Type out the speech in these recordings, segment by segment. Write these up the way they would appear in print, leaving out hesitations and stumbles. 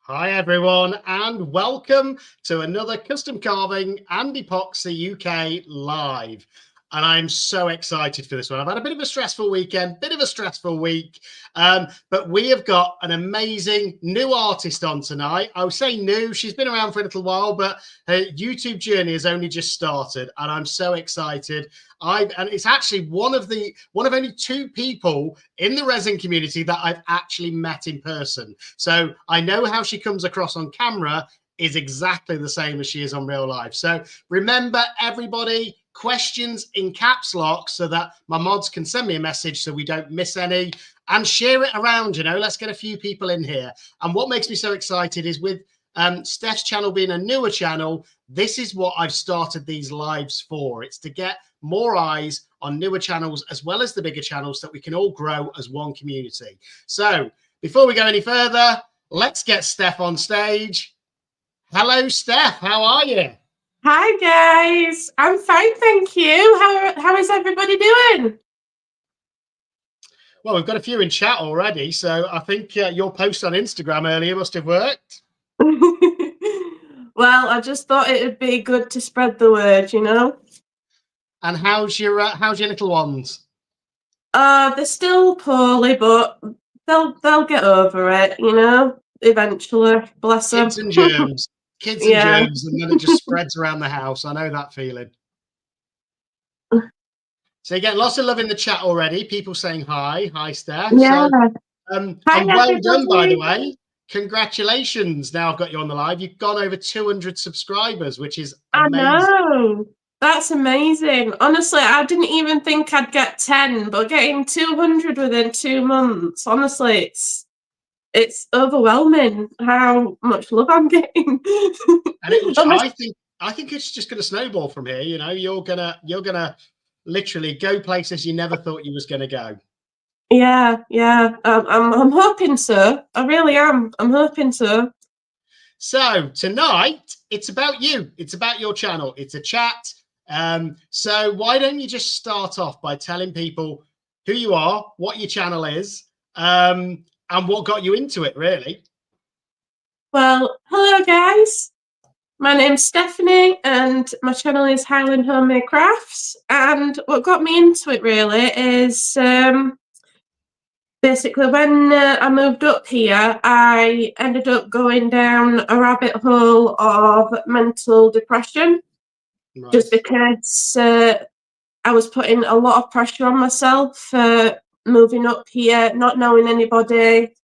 Hi everyone, and welcome to another Custom Carving and Epoxy UK Live. And I'm so excited for this one. I've had a bit of a stressful weekend, bit of a stressful week, but we have got an amazing new artist on tonight. I would say new, she's been around for a little while, but her YouTube journey has only just started, and I'm so excited. And it's actually one of only two people in the resin community that I've actually met in person. So I know how she comes across on camera is exactly the same as she is on real life. So remember, everybody, questions in caps lock so that my mods can send me a message so we don't miss any, and share it around. Let's get a few people in here. And what makes me so excited is with Steph's channel being a newer channel, this is what I've started these lives for. It's to get more eyes on newer channels as well as the bigger channels so that we can all grow as one community. So before we go any further, let's get Steph on stage. Hello, Steph. How are you? Hi, guys. I'm fine, thank you. How is everybody doing? Well, we've got a few in chat already, so I think your post on Instagram earlier must have worked. Well, I just thought it would be good to spread the word, And how's your little ones? They're still poorly, but they'll get over it, eventually. Bless them. Kids and germs. Kids and Yeah. germs, and then it just spreads around the house. I know that feeling. So you're getting lots of love in the chat already. People saying hi. Hi, Steph. Yeah. So, Hi, and well done, by the everybody. way. Congratulations. Now I've got you on the live. You've gone over 200 subscribers, which is I amazing. know. That's amazing. Honestly, I didn't even think I'd get 10, but getting 200 within 2 months, honestly, it's overwhelming how much love I'm getting. And I think it's just going to snowball from here. You're gonna literally go places you never thought you was going to go. Yeah. I'm hoping so. I really am. I'm hoping so. So tonight it's about you. It's about your channel. It's a chat. So why don't you just start off by telling people who you are, what your channel is, and what got you into it, really? Well, hello guys. My name's Stephanie and my channel is Highland Homemade Crafts. And what got me into it really is basically when I moved up here, I ended up going down a rabbit hole of mental depression. Right. Just because I was putting a lot of pressure on myself, moving up here, not knowing anybody,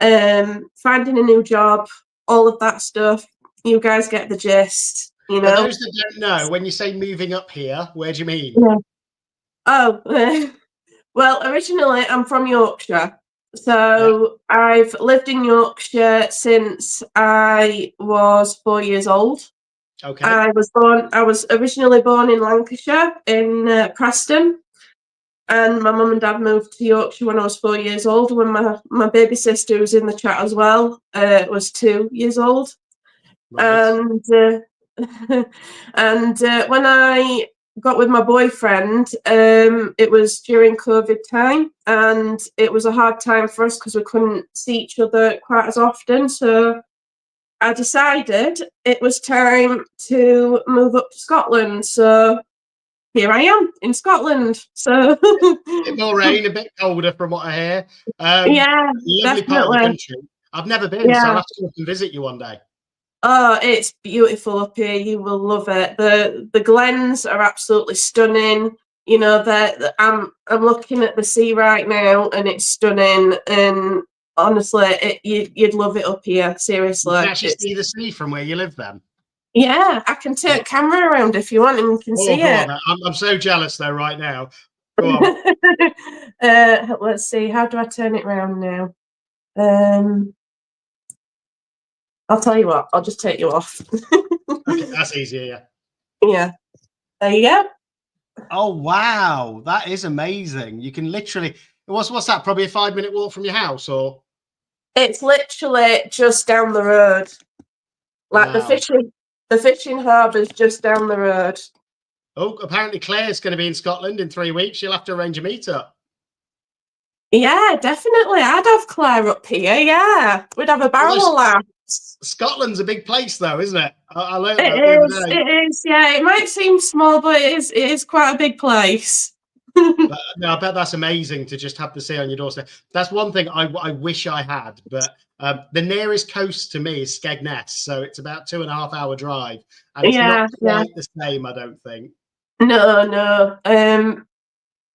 finding a new job, all of that stuff. You guys get the gist, For those that don't know, when you say moving up here, where do you mean? Yeah. Oh, well, originally I'm from Yorkshire. So yeah. I've lived in Yorkshire since I was 4 years old. Okay. I was originally born in Lancashire, in Preston. And my mum and dad moved to Yorkshire when I was 4 years old. When my baby sister, who's in the chat as well, was 2 years old. Right. And when I got with my boyfriend, it was during COVID time, and it was a hard time for us because we couldn't see each other quite as often. So I decided it was time to move up to Scotland. So here I am in Scotland. So a bit more rain, a bit colder from what I hear. Yeah, lovely definitely. part of the country. I've never been, so I'll have to come and visit you one day. Oh, it's beautiful up here. You will love it. The glens are absolutely stunning. I'm looking at the sea right now, and it's stunning. And honestly, you'd love it up here. Seriously, you can actually see the sea from where you live, then. Yeah, I can turn camera around if you want, and you can see it. I'm so jealous though right now. Go on. Let's see. How do I turn it around now? I'll tell you what. I'll just take you off. Okay, that's easier. Yeah. Yeah. There you go. Oh wow, that is amazing. You can literally. What's that? Probably a 5-minute walk from your house, or? It's literally just down the road. Like wow. The fishing harbour's just down the road. Oh, apparently Claire's going to be in Scotland in 3 weeks. You'll have to arrange a meetup. Yeah, definitely. I'd have Claire up here. Yeah, we'd have a barrel of laughs. Scotland's a big place, though, isn't it? I learned that the It other is. day. It is. Yeah, it might seem small, but it is quite a big place. But no, I bet that's amazing to just have the sea on your doorstep. That's one thing I wish I had. But the nearest coast to me is Skegness, so it's about 2.5 hour drive, and it's not quite the same, I don't think. No.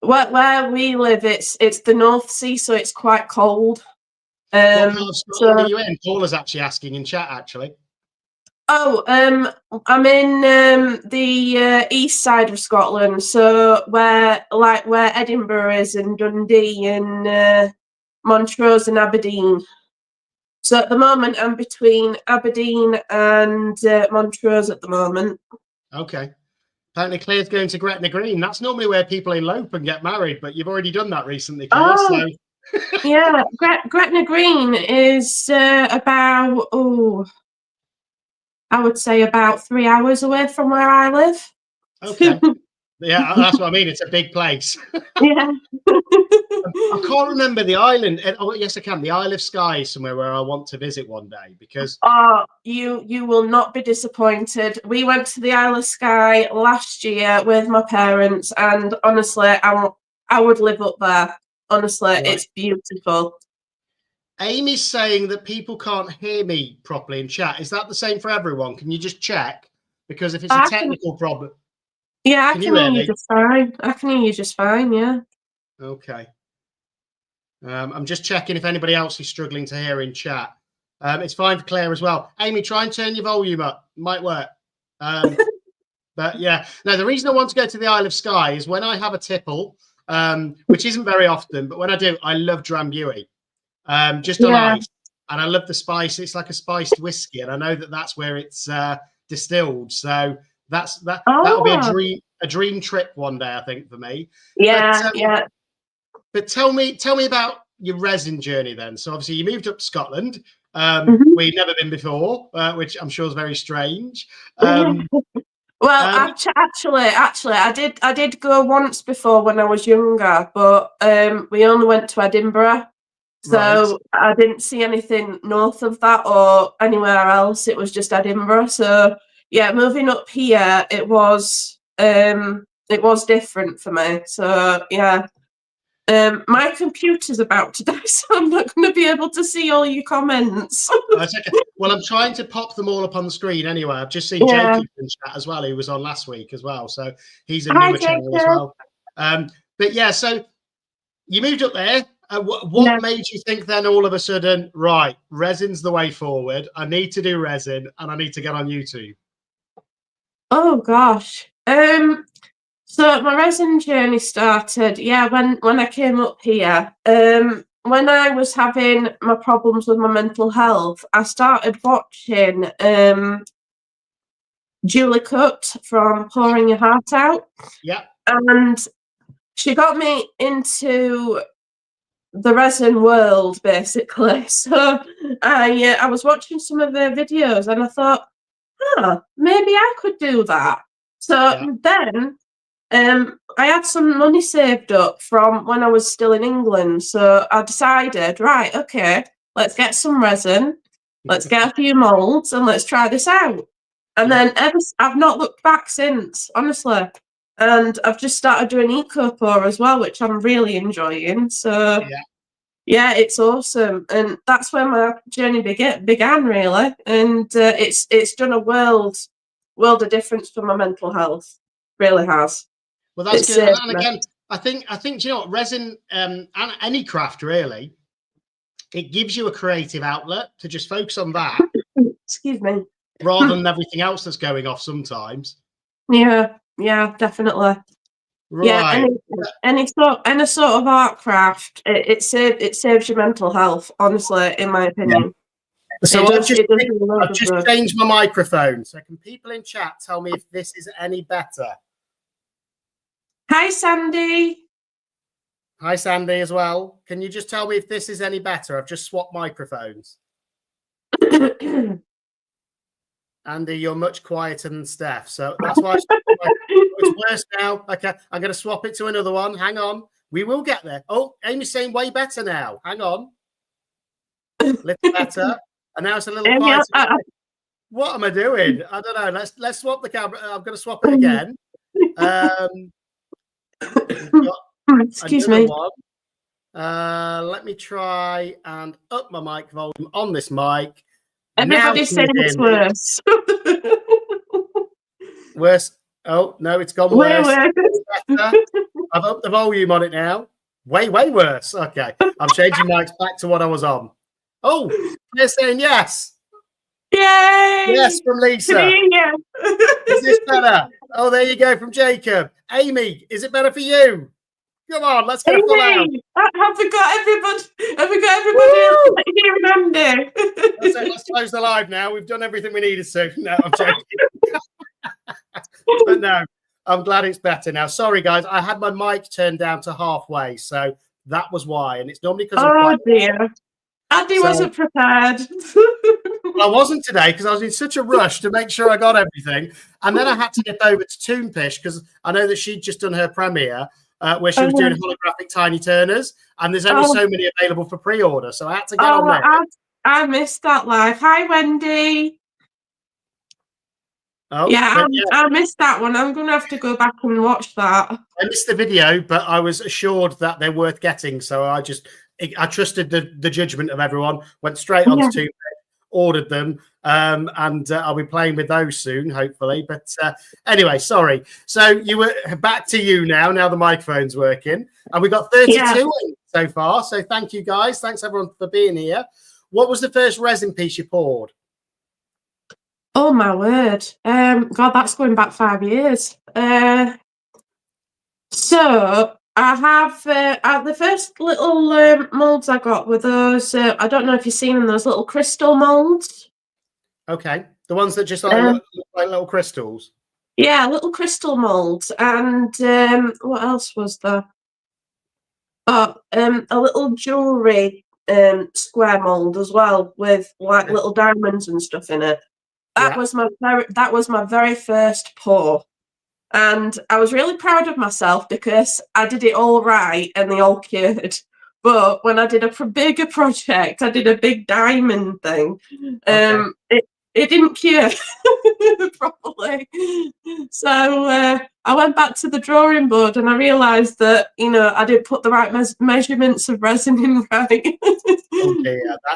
Where we live, it's the North Sea, so it's quite cold. What part of Scotland are you in? Paula's actually asking in chat, actually. Oh, I'm in the east side of Scotland, so where Edinburgh is, and Dundee, and Montrose and Aberdeen. So at the moment, I'm between Aberdeen and Montrose at the moment. Okay. Apparently, Claire's going to Gretna Green. That's normally where people elope and get married, but you've already done that recently, Claire. Oh, so. Yeah, Gretna Green is about, I would say about 3 hours away from where I live. Okay. Yeah, that's what I mean. It's a big place. Yeah. I can't remember the island. Oh, yes, I can. The Isle of Skye is somewhere where I want to visit one day because. Oh, you will not be disappointed. We went to the Isle of Skye last year with my parents, and honestly, I would live up there. Honestly, right. It's beautiful. Amy's saying that people can't hear me properly in chat. Is that the same for everyone? Can you just check? Because if it's a technical problem. Yeah, I can hear you just fine. I can hear you just fine, yeah. Okay. I'm just checking if anybody else is struggling to hear in chat. It's fine for Claire as well. Amy, try and turn your volume up. Might work. But yeah, no, the reason I want to go to the Isle of Skye is when I have a tipple, which isn't very often, but when I do, I love Drambuie. Just on ice, and I love the spice. It's like a spiced whiskey, and I know that that's where it's distilled. So that'll be a dream trip one day, I think, for me. Yeah, But tell me about your resin journey then. So obviously you moved up to Scotland, where you've never been before, which I'm sure is very strange. Well, actually, I did go once before when I was younger, but we only went to Edinburgh. So I didn't see anything north of that or anywhere else. It was just Edinburgh. So yeah, moving up here, it was different for me. So yeah, my computer's about to die, so I'm not going to be able to see all your comments. Well, I'm trying to pop them all up on the screen anyway. I've just seen Jacob in chat as well, who was on last week as well. So he's a newer channel as well. But yeah, so you moved up there. What made you think then all of a sudden, right, resin's the way forward? I need to do resin and I need to get on YouTube. Oh gosh. So my resin journey started, when I came up here. When I was having my problems with my mental health, I started watching Julie Cut from Pouring Your Heart Out. Yeah. And she got me into the resin world, basically. So I was watching some of her videos and I thought, maybe I could do that. So then I had some money saved up from when I was still in England. So I decided, right, okay, let's get some resin, let's get a few molds, and let's try this out. And then I've not looked back since, honestly. And I've just started doing eco pour as well, which I'm really enjoying. So yeah, it's awesome, and that's where my journey began really. And it's done a world of difference for my mental health. Really has. Well, that's good. And again, I think you know what, resin and any craft really, it gives you a creative outlet to just focus on that. Excuse me. Rather than everything else that's going off sometimes. Yeah, definitely. Right. Yeah, any sort of art craft, it saves your mental health, honestly, in my opinion. Yeah. So I've just changed my microphone. So can people in chat tell me if this is any better? Hi, Sandy. Hi, Sandy, as well. Can you just tell me if this is any better? I've just swapped microphones. Andy, you're much quieter than Steph, so that's why it's worse now. Okay, I'm going to swap it to another one. Hang on. We will get there. Oh, Amy's saying way better now. Hang on. A little better. and now it's a little Yeah, quieter. What am I doing? I don't know. Let's swap the camera. I'm going to swap it again. We've got excuse another me. one. Let me try and up my mic volume on this mic. Everybody's saying it's worse. Worse. Oh, no, it's gone worse. I've upped the volume on it now. Way worse. Okay. I'm changing mics back to what I was on. Oh, they're saying yes. Yay! Yes, from Lisa. Is this better? Oh, there you go from Jacob. Amy, is it better for you? Come on, let's get a full out. Have we got everybody? Have we got everybody here and Andy? That's it. Let's close the live now. We've done everything we needed to. No, I'm joking. But no, I'm glad it's better now. Sorry, guys. I had my mic turned down to halfway, so that was why. And it's normally because I'm dear. Andy wasn't prepared. Well, I wasn't today because I was in such a rush to make sure I got everything. And then I had to nip over to Toonpish because I know that she'd just done her premiere where she was doing holographic Tiny Turners. And there's only so many available for pre-order. So I had to get on there. I missed that live. Hi, Wendy. Oh, yeah, I missed that one. I'm going to have to go back and watch that. I missed the video, but I was assured that they're worth getting. So I trusted the judgment of everyone, went straight on to Toonpish, ordered them, and I'll be playing with those soon, hopefully. But anyway, sorry. So you were back to you now the microphone's working. And we got 32 so far. So thank you, guys. Thanks, everyone, for being here. What was the first resin piece you poured? Oh, my word. God, that's going back 5 years. So I have the first little moulds I got were those, I don't know if you've seen them, those little crystal moulds. Okay. The ones that just look like little crystals. Yeah, little crystal moulds. And what else was there? Oh, a little jewellery square mould as well with like little diamonds and stuff in it. That was my very first pour. And I was really proud of myself because I did it all right and they all cured. But when I did a bigger project, I did a big diamond thing. It didn't cure properly. So I went back to the drawing board and I realised that, I didn't put the right measurements of resin in right.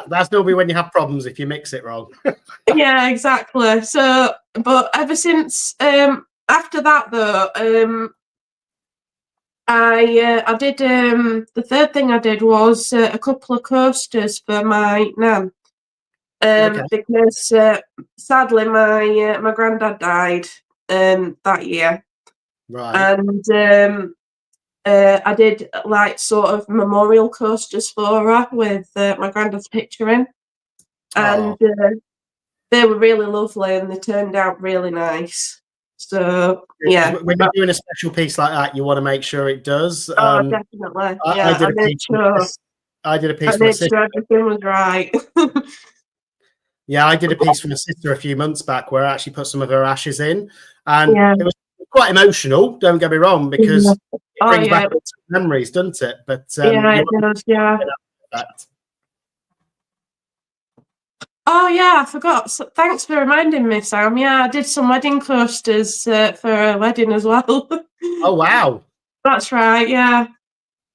That's normally when you have problems if you mix it wrong. Yeah, exactly. So, but ever since... after that, though, I did the third thing I did was a couple of coasters for my nan, because sadly my granddad died that year, right? And I did like sort of memorial coasters for her with my granddad's picture in, and they were really lovely and they turned out really nice. So yeah, when you're doing a special piece like that, you want to make sure it does. Definitely. Yeah, I did a piece for my sister. Everything was right. Yeah, I did a piece for my sister a few months back where I actually put some of her ashes in, and it was quite emotional. Don't get me wrong, because it brings back memories, doesn't it? But it does. Yeah. Oh yeah, I forgot. So, thanks for reminding me, Sam. Yeah, I did some wedding coasters for a wedding as well. Oh wow, that's right. Yeah,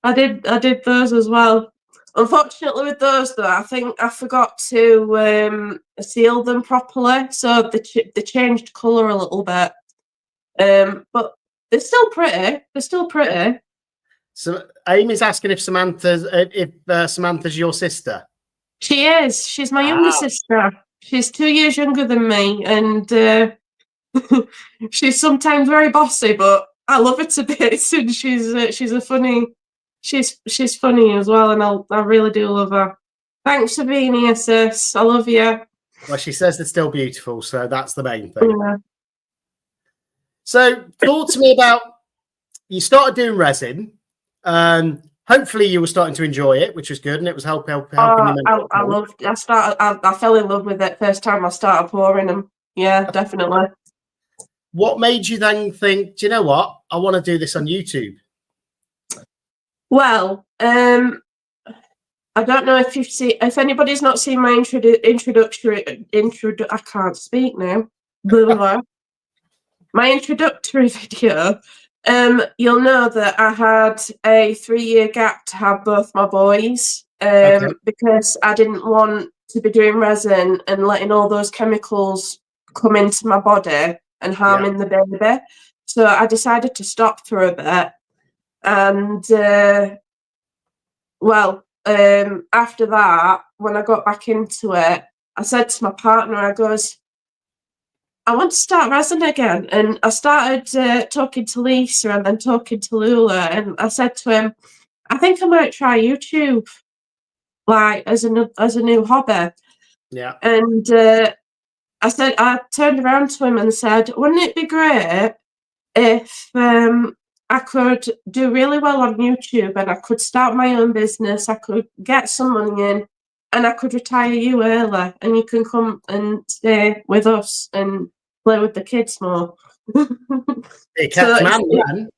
I did those as well. Unfortunately, with those though, I think I forgot to seal them properly, so they changed colour a little bit. But they're still pretty. They're still pretty. So Amy's asking if Samantha's your sister. She is. She's my younger sister. She's 2 years younger than me, and she's sometimes very bossy, but I love her to bits. And she's funny as well, and I really do love her. Thanks for being here, sis. I love you. Well, she says they're still beautiful, so that's the main thing. Yeah. So, talk to me about you started doing resin. Hopefully you were starting to enjoy it, which was good, and it was helping you. I fell in love with it first time I started pouring them. Yeah, definitely. What made you then think, do you know what? I want to do this on YouTube. Well, I don't know if if anybody's not seen my introductory I can't speak now. My introductory video, you'll know that I had a 3-year gap to have both my boys, because I didn't want to be doing resin and letting all those chemicals come into my body and harming the baby. So I decided to stop for a bit. And after that, when I got back into it, I said to my partner, I goes, I want to start resin again. And I started talking to Lisa and then talking to Lula. And I said to him, I think I might try YouTube, like as a new hobby. Yeah. And I turned around to him and said, wouldn't it be great if I could do really well on YouTube and I could start my own business, I could get some money in, and I could retire you early and you can come and stay with us and play with the kids more. It kept man.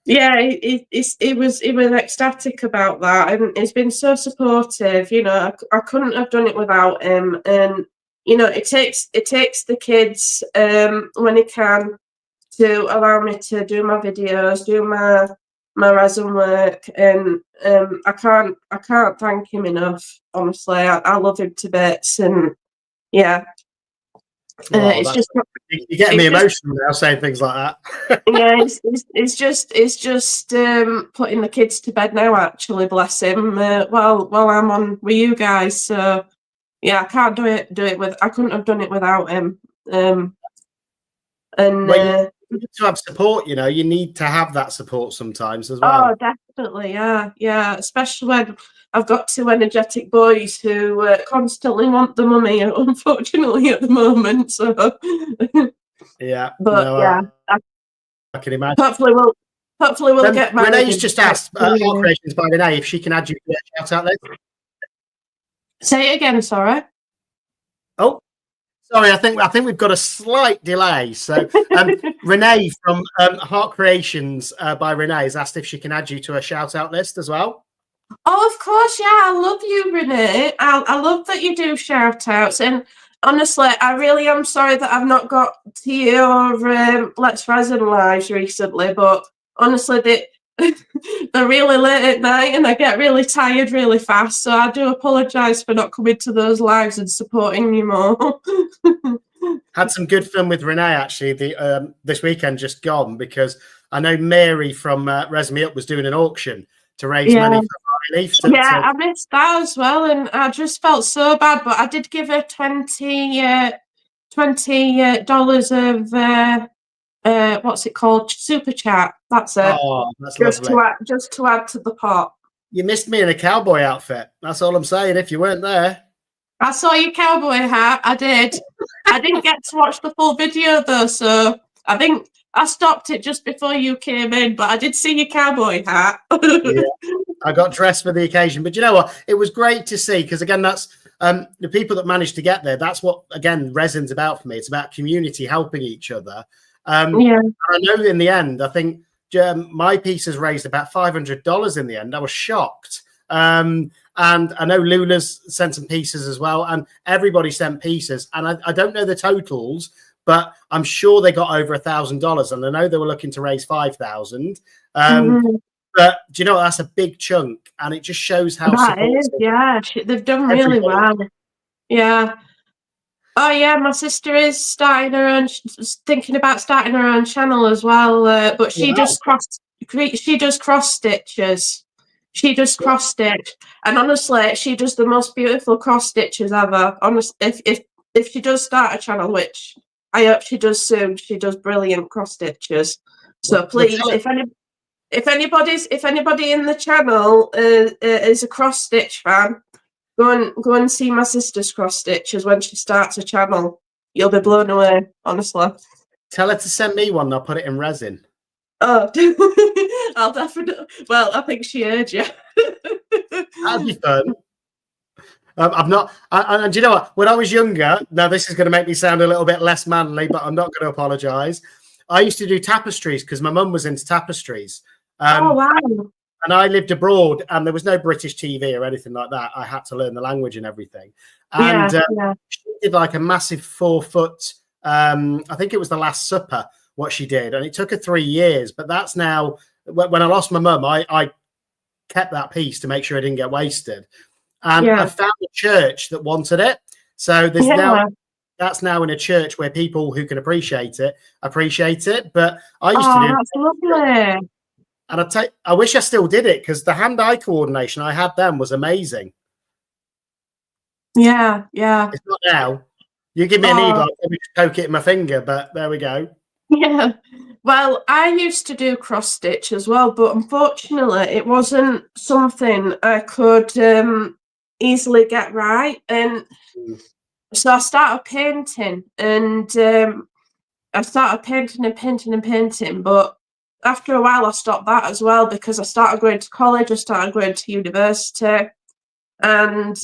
Yeah, it was ecstatic about that, and he's been so supportive. You know, I couldn't have done it without him. And you know, it takes the kids when he can to allow me to do my videos, do my resin work, and I can't thank him enough. Honestly, I love him to bits, and yeah. It's just you're getting me emotional now saying things like that. Yeah, it's just putting the kids to bed now. Actually, bless him. While I'm on with you guys, so yeah, I can't do it with. I couldn't have done it without him. You need to have support. You know, you need to have that support sometimes as well. Oh, definitely, yeah. Especially when I've got 2 energetic boys who constantly want the mummy, unfortunately, at the moment. So yeah, but no, yeah, I can imagine. Hopefully we'll get married. Renee's just asked Art Creations by Renee if she can add you to a shout out list. Say it again, sorry. Oh, sorry, I think we've got a slight delay. So Renee from Heart Creations by Renee has asked if she can add you to a shout out list as well. Oh, of course, yeah. I love you, Renee. I love that you do shout outs. And honestly, I really am sorry that I've not got to your Let's Resin lives recently, but honestly, they're really late at night and I get really tired really fast. So I do apologise for not coming to those lives and supporting you more. Had some good fun with Renee actually this weekend just gone, because I know Mary from Resin Me Up was doing an auction to raise money for relief. I missed that as well, and I just felt so bad. But I did give her $20 of what's it called? Super chat. That's it. Oh, that's just lovely. Just to add to the pot. You missed me in a cowboy outfit. That's all I'm saying. If you weren't there, I saw your cowboy hat. I did. I didn't get to watch the full video though, so I think I stopped it just before you came in. But I did see your cowboy hat. Yeah, I got dressed for the occasion. But you know what? It was great to see, because again, that's the people that managed to get there. That's what again resin's about for me. It's about community helping each other. I know in the end, I think my piece has raised about $500 in the end. I was shocked. And I know Lula's sent some pieces as well, and everybody sent pieces. And I don't know the totals, but I'm sure they got over $1,000. And I know they were looking to raise 5,000. But do you know what? That's a big chunk, and it just shows how that is. Yeah, they've done really well. Yeah. Oh yeah, my sister is starting her own, thinking about starting her own channel as well. But she does cross stitches. She does cross stitch, and honestly, she does the most beautiful cross stitches ever. Honestly, if she does start a channel, which I hope she does soon, she does brilliant cross stitches. So please, if anybody in the channel is a cross stitch fan, go and see my sister's cross stitches when she starts a channel. You'll be blown away, honestly. Tell her to send me one. And I'll put it in resin. Oh, I'll definitely. Well, I think she heard you. That'd be fun. I'm not. And do you know what? When I was younger, now this is going to make me sound a little bit less manly, but I'm not going to apologise. I used to do tapestries because my mum was into tapestries. Oh wow! And I lived abroad, and there was no British TV or anything like that. I had to learn the language and everything. And she did like a massive 4-foot, I think it was The Last Supper, what she did. And it took her 3 years. But that's now, when I lost my mum, I kept that piece to make sure it didn't get wasted. And I found a church that wanted it. So there's that's now in a church where people who can appreciate it. But I used to do. That's lovely. And I wish I still did it, because the hand-eye coordination I had then was amazing. Yeah. It's not now. You give me a needle, I'll probably just poke it in my finger, but there we go. Yeah. Well, I used to do cross stitch as well, but unfortunately it wasn't something I could easily get right. And so I started painting, and I started painting, but after a while I stopped that as well, because I started going to college, I started going to university, and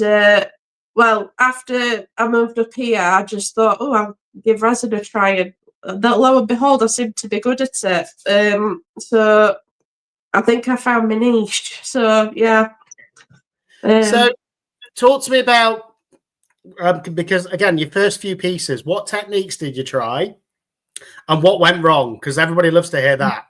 well, after I moved up here, I just thought, I'll give resin a try, and lo and behold, I seem to be good at it. So I think I found my niche. So yeah. So talk to me about, because again, your first few pieces, what techniques did you try and what went wrong? Because everybody loves to hear that.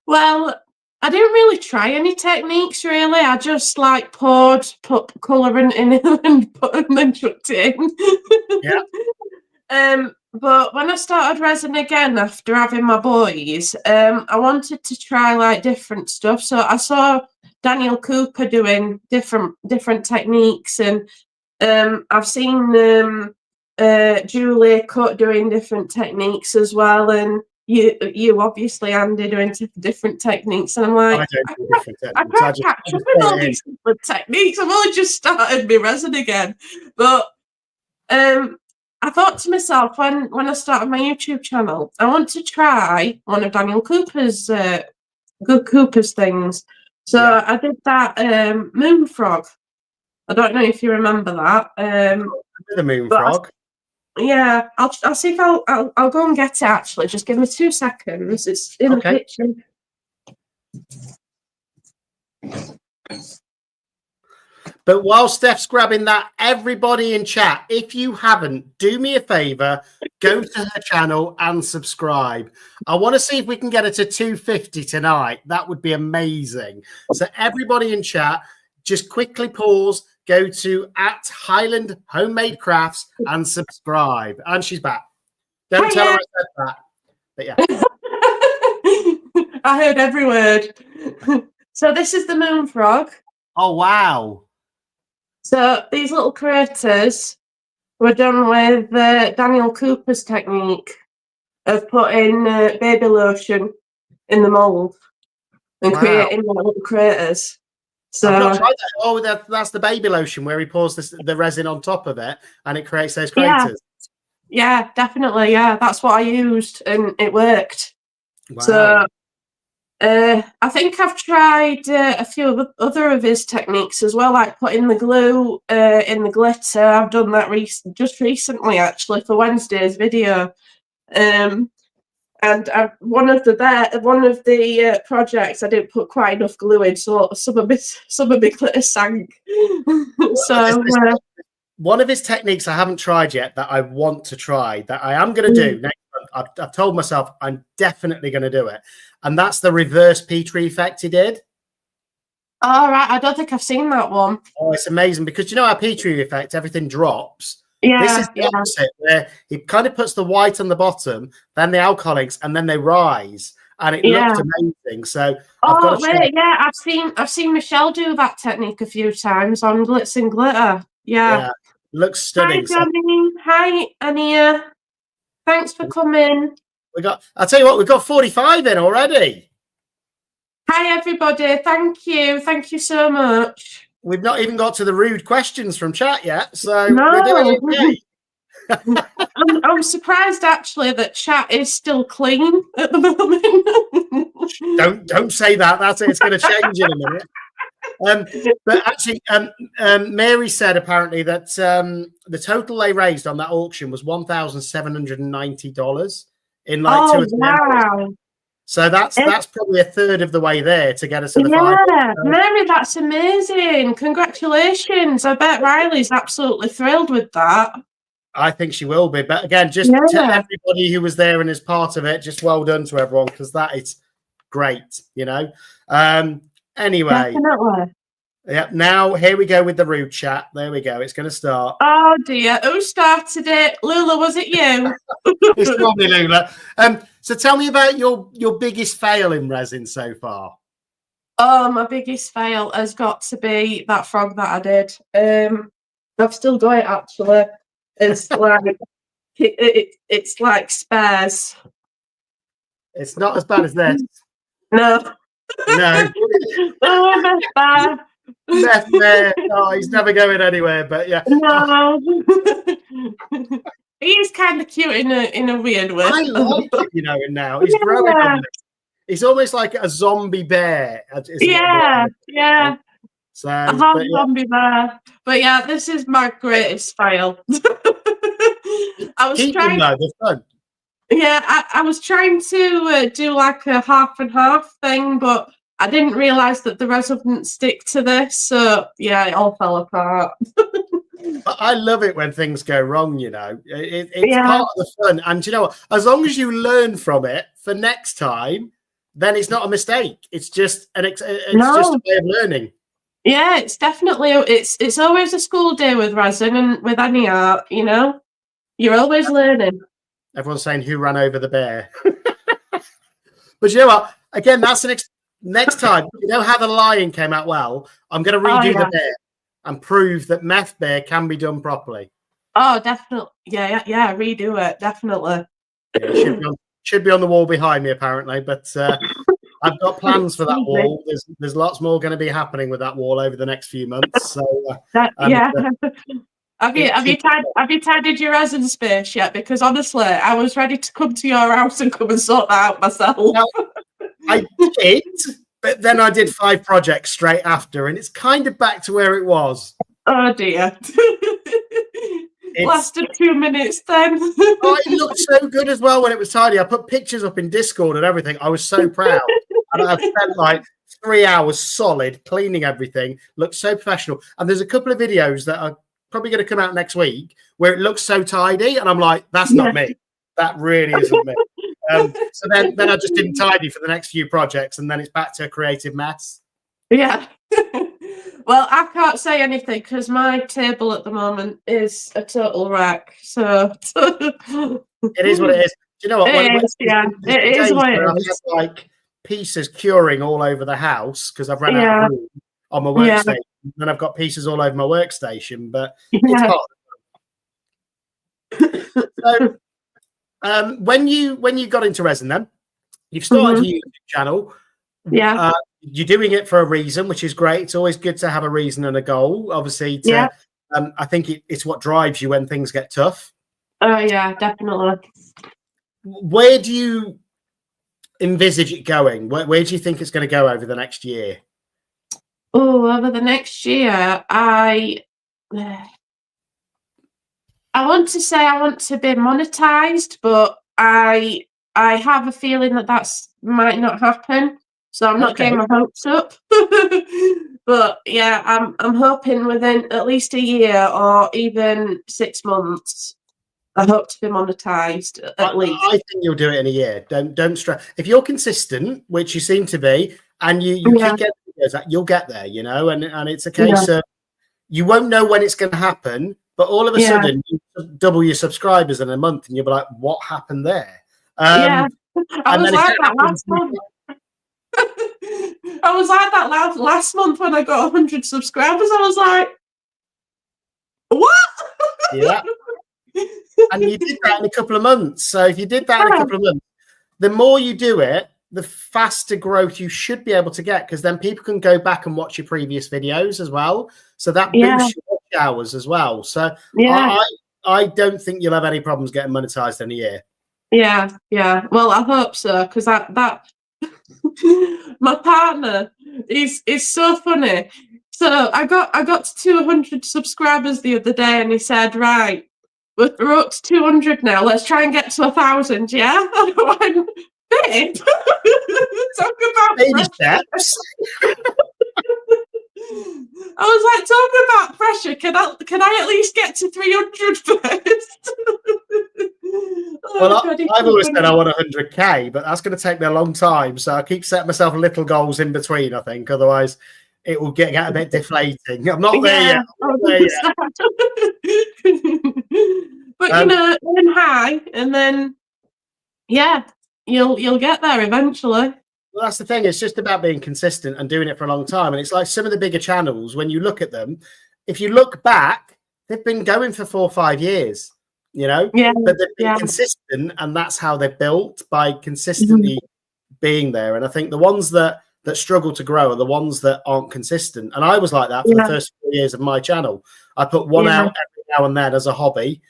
Well, I didn't really try any techniques, really. I just like put colour in and then chucked it in. Yeah. But when I started resin again after having my boys, I wanted to try like different stuff. So I saw Daniel Cooper doing different techniques, and I've seen Julie Cut doing different techniques as well, and you obviously, Andy, doing different techniques, and I'm like, I can't catch up with all these different techniques. I've only just started my resin again, but I thought to myself, when I started my YouTube channel, I want to try one of Daniel Cooper's things. So I did that moon frog. I don't know if you remember that. The moon frog. I'll see if I'll go and get it. Actually, just give me 2 seconds. It's in the kitchen. But while Steph's grabbing that, everybody in chat, if you haven't, do me a favor, go to her channel and subscribe. I want to see if we can get her to 250 tonight. That would be amazing. So everybody in chat, just quickly pause, go to @Highland Homemade Crafts and subscribe. And she's back. Don't tell her I said that. But yeah. I heard every word. So this is the moon frog. Oh, wow. So these little craters were done with Daniel Cooper's technique of putting baby lotion in the mould and creating little craters. So I've not tried that. Oh, that's the baby lotion where he pours the resin on top of it and it creates those craters. Yeah, definitely. Yeah, that's what I used and it worked. Wow. So I think I've tried a few other of his techniques as well, like putting the glue in the glitter. I've done that just recently, actually, for Wednesday's video. And one of the projects, I didn't put quite enough glue in, so some of my glitter sank. So one of his techniques I haven't tried yet that I want to try, that I am going to do next month. I've told myself I'm definitely going to do it, and that's the reverse Petrie effect he did. All right, I don't think I've seen that one. Oh, it's amazing, because you know our Petrie effect, everything drops. Yeah, this is the opposite, where he kind of puts the white on the bottom, then the alcohol inks, and then they rise, and it looked amazing. So I've seen Michelle do that technique a few times on Glitz and Glitter. Yeah, looks stunning. Hi, Danny. Hi, Ania. Thanks for coming. I'll tell you what, we've got 45 in already. Hi, everybody. Thank you so much. We've not even got to the rude questions from chat yet, so no. we're doing okay. I'm surprised actually that chat is still clean at the moment. Don't say that. That's it. It's going to change in a minute. But actually, Mary said apparently that the total they raised on that auction was $1,790 in like 2 or 3 hours. So that's probably a third of the way there to get us to the final. Yeah, Mary, that's amazing. Congratulations. I bet Riley's absolutely thrilled with that. I think she will be. But again, just to everybody who was there and is part of it, just well done to everyone, because that is great, you know. Anyway. Definitely. Yeah, now here we go with the rude chat. There we go. It's going to start. Oh dear, who started it? Lula, was it you? It's probably Lula. So tell me about your biggest fail in resin so far. Oh, my biggest fail has got to be that frog that I did. I've still got it actually. It's like it's like spares. It's not as bad as this. No. No. Oh, that's bad. Left there. Oh, he's never going anywhere. But yeah. No. He is kind of cute in a weird way. I like it, you know, now. He's growing on me. He's almost like a zombie bear. Yeah. So zombie bear. But yeah, this is my greatest fail. I was trying. Yeah, I was trying to do like a half and half thing, but I didn't realise that the resin wouldn't stick to this. So yeah, it all fell apart. I love it when things go wrong, you know. It's part of the fun. And you know what? As long as you learn from it for next time, then it's not a mistake. It's just just a way of learning. Yeah, it's definitely it's always a school day with resin and with any art, you know. You're always learning. Everyone's saying who ran over the bear. But you know what? Again, that's the next time. You know how the lion came out well? I'm going to redo the bear and prove that meth bear can be done properly. Oh, definitely. Yeah. Redo it. Definitely. Yeah, it should be on the wall behind me, apparently. But I've got plans for that wall. There's lots more going to be happening with that wall over the next few months. So Have you tidied your resin space yet? Because honestly, I was ready to come to your house and come and sort that out myself. Well, I did, but then I did 5 projects straight after, and it's kind of back to where it was. Oh dear. Lasted 2 minutes then. Oh, it looked so good as well when it was tidy. I put pictures up in Discord and everything. I was so proud. And I spent like 3 hours solid cleaning everything. Looked so professional. And there's a couple of videos that are probably going to come out next week where it looks so tidy. And I'm like, that's not me. That really isn't me. So then I just didn't tidy for the next few projects. And then it's back to a creative mess. Yeah. Well, I can't say anything because my table at the moment is a total wreck. So it is what it is. Do you know what? It is what it is. I've had, like pieces curing all over the house because I've run out of room on my workstation. Then I've got pieces all over my workstation, but it's hot. So, when you got into resin, then you've started your YouTube channel. Yeah. You're doing it for a reason, which is great. It's always good to have a reason and a goal. Obviously, I think it's what drives you when things get tough. Oh yeah, definitely. Where do you envisage it going? Where do you think it's going to go over the next year? Oh, over the next year, I want to say I want to be monetized, but I have a feeling that might not happen. So I'm not getting my hopes up. But yeah, I'm hoping within at least a year or even 6 months, I hope to be monetized at least. I think you'll do it in a year. Don't stress. If you're consistent, which you seem to be, and you keep getting videos, you'll get there, you know, and it's a case of you won't know when it's going to happen, but all of a sudden you double your subscribers in a month and you'll be like, what happened there? I was like that last month. I was like that last month when I got 100 subscribers. I was like, what? Yeah. And you did that in a couple of months. So if you did that in a couple of months, the more you do it, the faster growth you should be able to get, because then people can go back and watch your previous videos as well. So that boosts your watch hours as well. So I don't think you'll have any problems getting monetized in a year. Yeah. Well, I hope so, because that my partner is so funny. So I got to 200 subscribers the other day, and he said, "Right, we're up to 200 now. Let's try and get to 1,000." Yeah. babe, talk about Baby pressure. steps. I was like, talking about pressure, can I at least get to 300 first? Well, I've always said I want 100k, but that's going to take me a long time. So I keep setting myself little goals in between, I think. Otherwise, it will get a bit deflating. I'm not there yet. But you know, aim high, and then you'll get there eventually. Well, that's the thing. It's just about being consistent and doing it for a long time. And it's like some of the bigger channels, when you look at them, if you look back, they've been going for 4 or 5 years, you know, but they've been consistent, and that's how they're built, by consistently being there. And I think the ones that struggle to grow are the ones that aren't consistent. And I was like that for the first 4 years of my channel. I put one out every now and then as a hobby,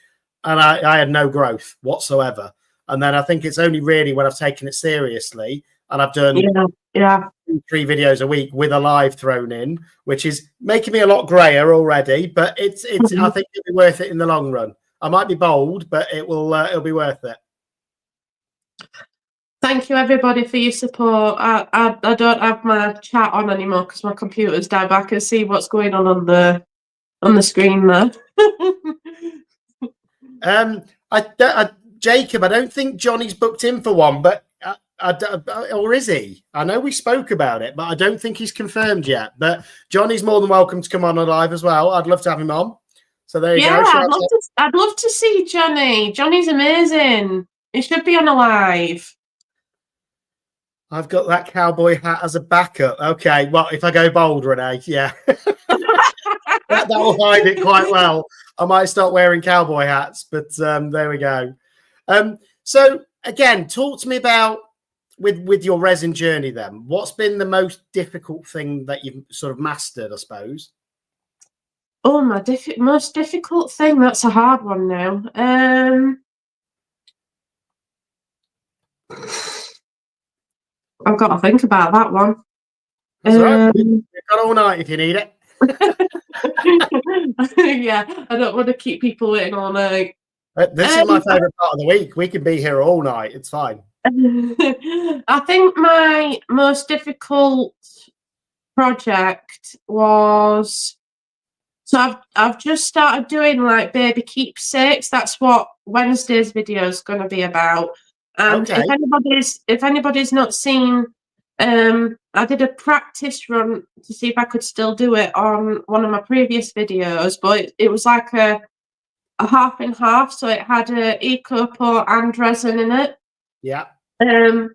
and I had no growth whatsoever. And then I think it's only really when I've taken it seriously, and I've done 3 videos a week with a live thrown in, which is making me a lot grayer already. But it's I think it'll be worth it in the long run. I might be bold, but it'll be worth it. Thank you, everybody, for your support. I don't have my chat on anymore because my computer's died, but I can see what's going on the screen there. Jacob, I don't think Johnny's booked in for one, but or is he? I know we spoke about it, but I don't think he's confirmed yet. But Johnny's more than welcome to come on live as well. I'd love to have him on. So there you go. I'd love to see Johnny. Johnny's amazing. He should be on a live. I've got that cowboy hat as a backup. Okay, well, if I go bold, Renee, yeah. that will hide it quite well. I might start wearing cowboy hats, but there we go. So again, talk to me about with your resin journey then. What's been the most difficult thing that you've sort of mastered, I suppose? Oh, my most difficult thing? That's a hard one now. I've got to think about that one. That's all right. We've got all night if you need it. Yeah, I don't want to keep people waiting all night. This is my favourite part of the week. We can be here all night. It's fine. I think my most difficult project was... So I've just started doing like baby keepsakes. That's what Wednesday's video is going to be about. And if anybody's not seen, I did a practice run to see if I could still do it on one of my previous videos, but it was like a half and half, so it had a eco-port and resin in it. Yeah. So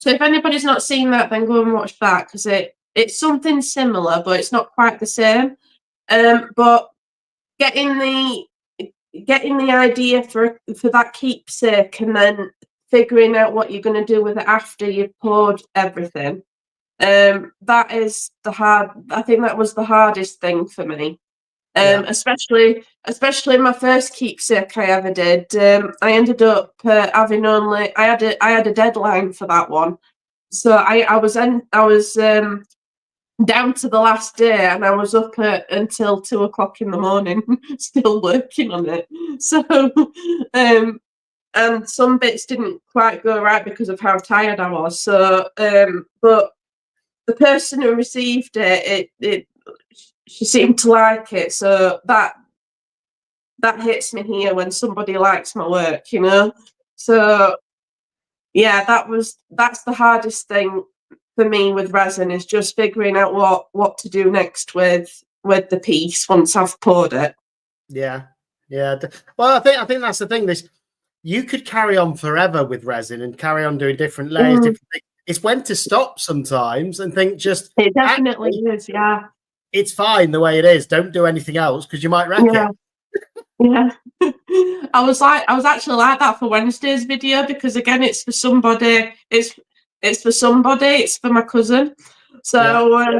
if anybody's not seen that, then go and watch that, because it's something similar, but it's not quite the same. But getting the idea for that keepsake, and then figuring out what you're going to do with it after you've poured everything, that is I think that was the hardest thing for me. Especially my first keepsake I ever did. I ended up having I had a deadline for that one, so I was down to the last day, and I was up until 2 o'clock in the morning still working on it. So and some bits didn't quite go right because of how tired I was. So but the person who received it she seemed to like it, so that hits me here when somebody likes my work, you know. So yeah, that's the hardest thing for me with resin, is just figuring out what to do next with the piece once I've poured it. Yeah. Well, I think that's the thing. You could carry on forever with resin and carry on doing different layers, different things. It's when to stop sometimes and think it definitely is. Yeah. It's fine the way it is. Don't do anything else because you might wreck it. Yeah. I was actually like that for Wednesday's video, because again, it's for somebody. It's for somebody. It's for my cousin. So I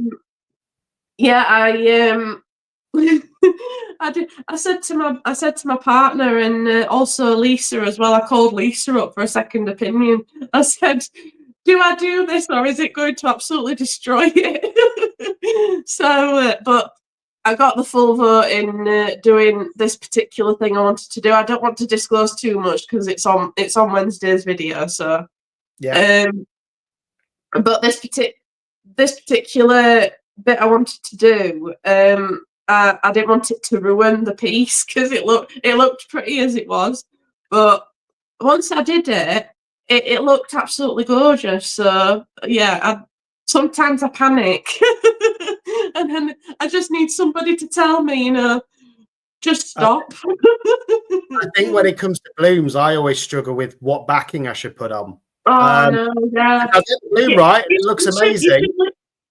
said to my partner, and also Lisa as well. I called Lisa up for a second opinion. I said, do I do this, or is it going to absolutely destroy it? So, but I got the full vote in doing this particular thing I wanted to do. I don't want to disclose too much because it's on Wednesday's video. So Yeah. But this particular bit I wanted to do, I didn't want it to ruin the piece because it looked pretty as it was. But once I did it looked absolutely gorgeous. So yeah, sometimes I panic, and then I just need somebody to tell me, just stop. I think when it comes to blooms, I always struggle with what backing I should put on. Oh no, yeah. I get the bloom right, it looks amazing.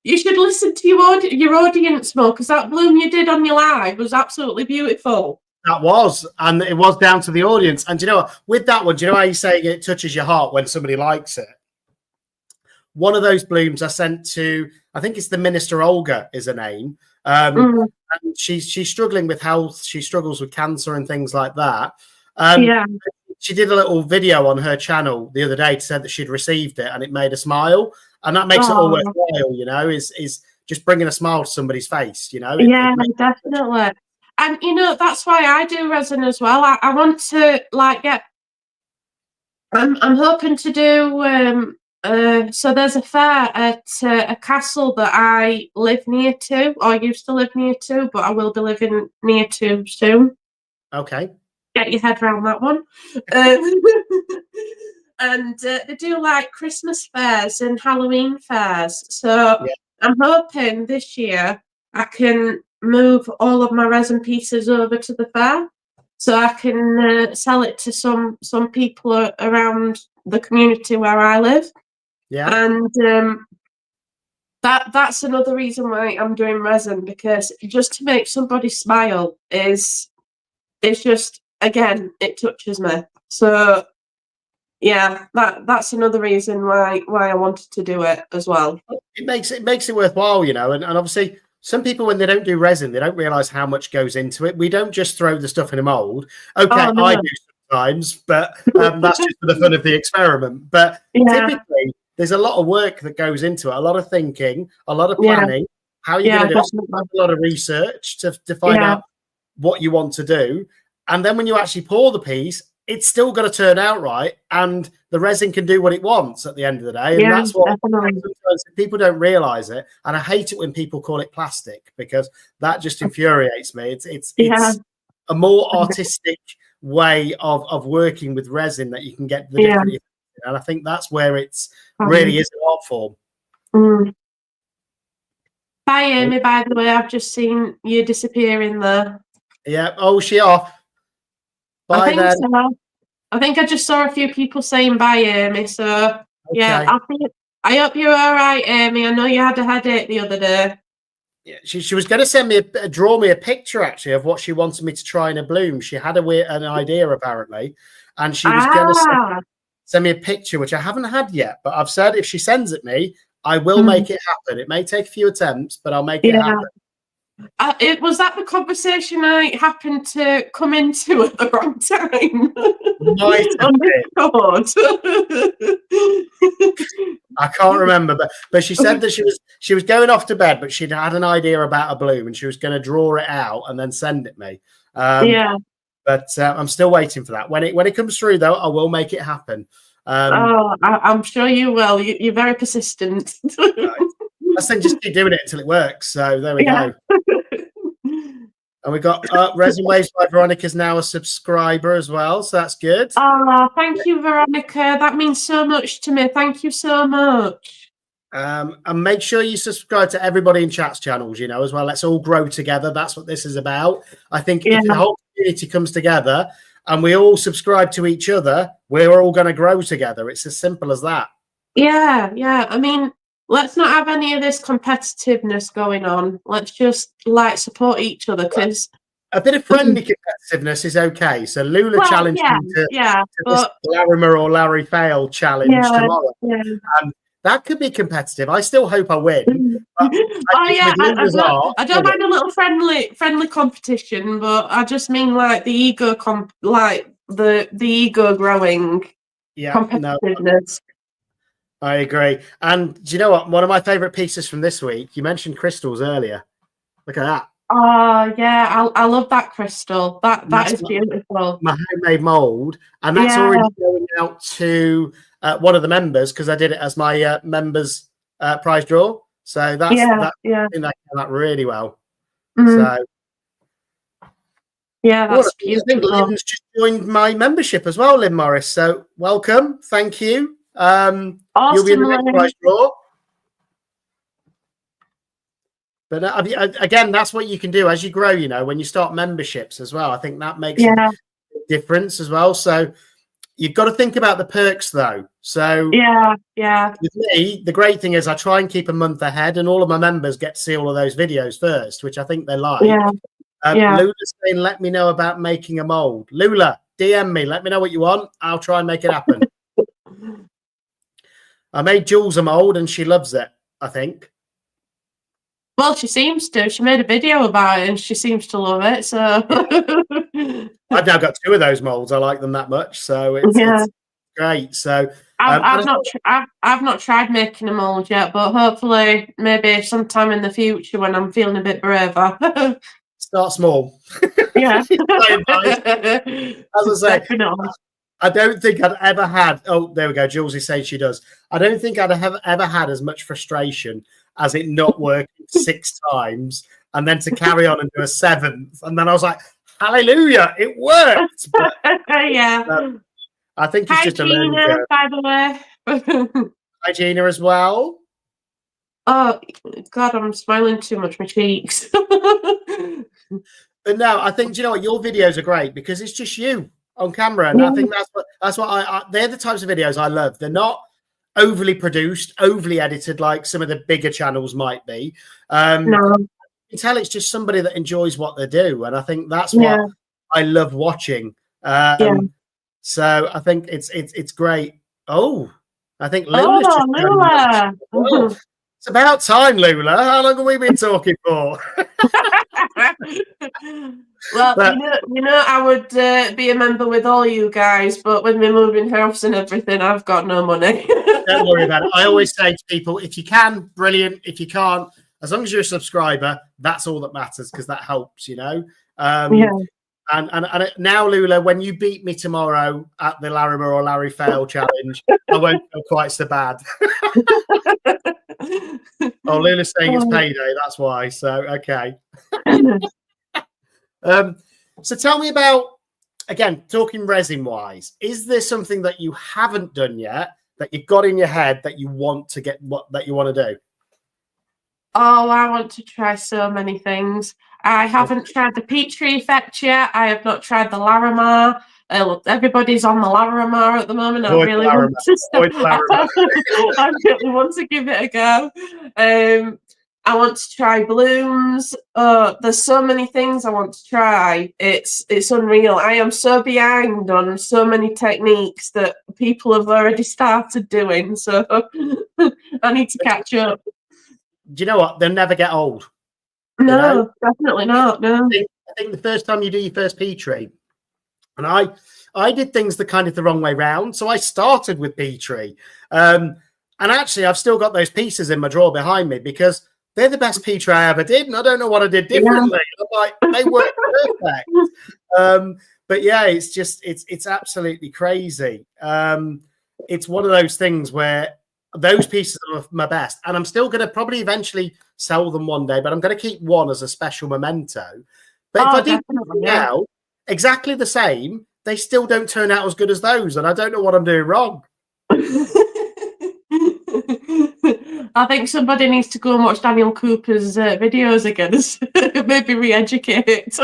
You should listen to your audience more, because that bloom you did on your live was absolutely beautiful. That was, and it was down to the audience. And do you know what? With that one, do you know how you say it touches your heart when somebody likes it? One of those blooms I sent to, I think it's the Minister Olga is her name. And she's struggling with health. She struggles with cancer and things like that. Yeah. She did a little video on her channel the other day to say that she'd received it and it made her smile. And that makes it all worthwhile, is just bringing a smile to somebody's face, Yeah, definitely. And, that's why I do resin as well. I want to, get... I'm hoping to do... so there's a fair at a castle that I live near to, or used to live near to, but I will be living near to soon. Okay. Get your head around that one. And they do Christmas fairs and Halloween fairs. So I'm hoping this year I can move all of my resin pieces over to the fair, so I can sell it to some people around the community where I live. Yeah. And that's another reason why I'm doing resin, because just to make somebody smile is just, again, it touches me. So yeah, that's another reason why I wanted to do it as well. It makes it worthwhile, and obviously some people, when they don't do resin, they don't realize how much goes into it. We don't just throw the stuff in a mold. Okay, no. I do sometimes, but that's just for the fun of the experiment. But typically there's a lot of work that goes into it, a lot of thinking, a lot of planning, how you're going to do it, a lot of research to find out what you want to do. And then when you actually pour the piece, it's still got to turn out right, and the resin can do what it wants at the end of the day. And that's what people don't realize it. And I hate it when people call it plastic, because that just infuriates me. It's a more artistic way of working with resin that you can get the different effects. And I think that's where it's really is an art form. Bye, Amy, by the way. I've just seen you disappearing there. Yeah. Oh, she off? Bye, then. So. I think I just saw a few people saying bye, Amy. So yeah, I hope you're all right, Amy. I know you had a headache the other day. Yeah, she was going to send me draw me a picture actually of what she wanted me to try in a bloom. She had an idea apparently, and she was going to send me a picture, which I haven't had yet. But I've said if she sends it me, I will make it happen. It may take a few attempts, but I'll make it happen. Was that the conversation I happened to come into at the wrong time? On I can't remember, but she said that she was going off to bed, but she'd had an idea about a bloom and she was going to draw it out and then send it me. But I'm still waiting for that. When it comes through, though, I will make it happen. I'm sure you will. You're very persistent. I think just keep doing it until it works. So there we go. And we got Resin Waves by Veronica's now a subscriber as well, so that's good. Oh, thank you, Veronica. That means so much to me. Thank you so much. And make sure you subscribe to everybody in chat's channels, as well. Let's all grow together. That's what this is about. I think if the whole community comes together and we all subscribe to each other, we're all going to grow together. It's as simple as that. Yeah. I mean, let's not have any of this competitiveness going on. Let's just support each other, because a bit of friendly competitiveness is okay. So Lula challenged me to this Larimer or Larry Fail challenge tomorrow. And that could be competitive. I still hope I win. I don't mind a little friendly competition, but I just mean the ego the ego growing competitiveness. I agree. And do you know what? One of my favorite pieces from this week, you mentioned crystals earlier. Look at that. Oh yeah, I love that crystal. That is beautiful. My homemade mold, and that's already going out to one of the members because I did it as my members prize draw. So that's I think that came out really well. So yeah, that's beautiful. I think Lynn's just joined my membership as well, Lynn Morris. So welcome, thank you. Awesome, you'll be in the next prize draw. But again, that's what you can do as you grow, you know, when you start memberships as well. I think that makes a difference as well. So you've got to think about the perks, though. So with me, the great thing is I try and keep a month ahead, and all of my members get to see all of those videos first, which I think they like. Lula's saying, let me know about making a mold. Lula, DM me. Let me know what you want. I'll try and make it happen. I made Jules a mold, and she loves it, I think. Well, she seems to. She made a video about it, and she seems to love it. So I've now got 2 of those molds. I like them that much, so it's great. So I've not tried making a mold yet, but hopefully, maybe sometime in the future when I'm feeling a bit braver. Start small. Yeah. As I say, definitely. I don't think I'd ever had. Oh, there we go. Jules is saying she does. I don't think I'd have ever had as much frustration as it not working 6 times, and then to carry on and do a 7th, and then I was like, "Hallelujah, it worked!" But, I think it's just a learning curve. By the way. Hi, Gina, as well. Oh God, I'm smiling too much. My cheeks. But no, I think, you know what, your videos are great because it's just you on camera, and I think that's what they're the types of videos I love. They're not overly produced, overly edited like some of the bigger channels might be. No. You can tell it's just somebody that enjoys what they do, and I think that's what I love watching. So I think it's great. Oh, I think Lula's just Lula. Well, it's about time, Lula. How long have we been talking for? Well, you know, I would be a member with all you guys, but with me moving house and everything, I've got no money. Don't worry about it. I always say to people, if you can, brilliant. If you can't, as long as you're a subscriber, that's all that matters because that helps, you know. And now, Lula, when you beat me tomorrow at the Larimer or Larry Fail challenge, I won't feel quite so bad. Oh, Lula's saying it's payday. That's why. So, okay. So tell me about, again, talking resin wise, is there something that you haven't done yet that you've got in your head that you want to get, that you want to do? Oh, I want to try so many things. I haven't tried the Petrie effect yet. I have not tried the Larimar. Everybody's on the Larimar at the moment. I really want to give it a go. I want to try blooms. There's so many things I want to try. It's unreal. I am so behind on so many techniques that people have already started doing. So I need to catch up. Do you know what? They'll never get old. No, you know? Definitely not. No. I think the first time you do your first Petrie, and I did things the wrong way round. So I started with Petrie. And actually, I've still got those pieces in my drawer behind me because they're the best Petrie I ever did. And I don't know what I did differently. I'm like, they work perfect. But yeah, it's just, it's absolutely crazy. It's one of those things where those pieces are my best. And I'm still going to probably eventually sell them one day, but I'm going to keep one as a special memento. But if I do now exactly the same, they still don't turn out as good as those. And I don't know what I'm doing wrong. I think somebody needs to go and watch Daniel Cooper's videos again. Maybe re-educate.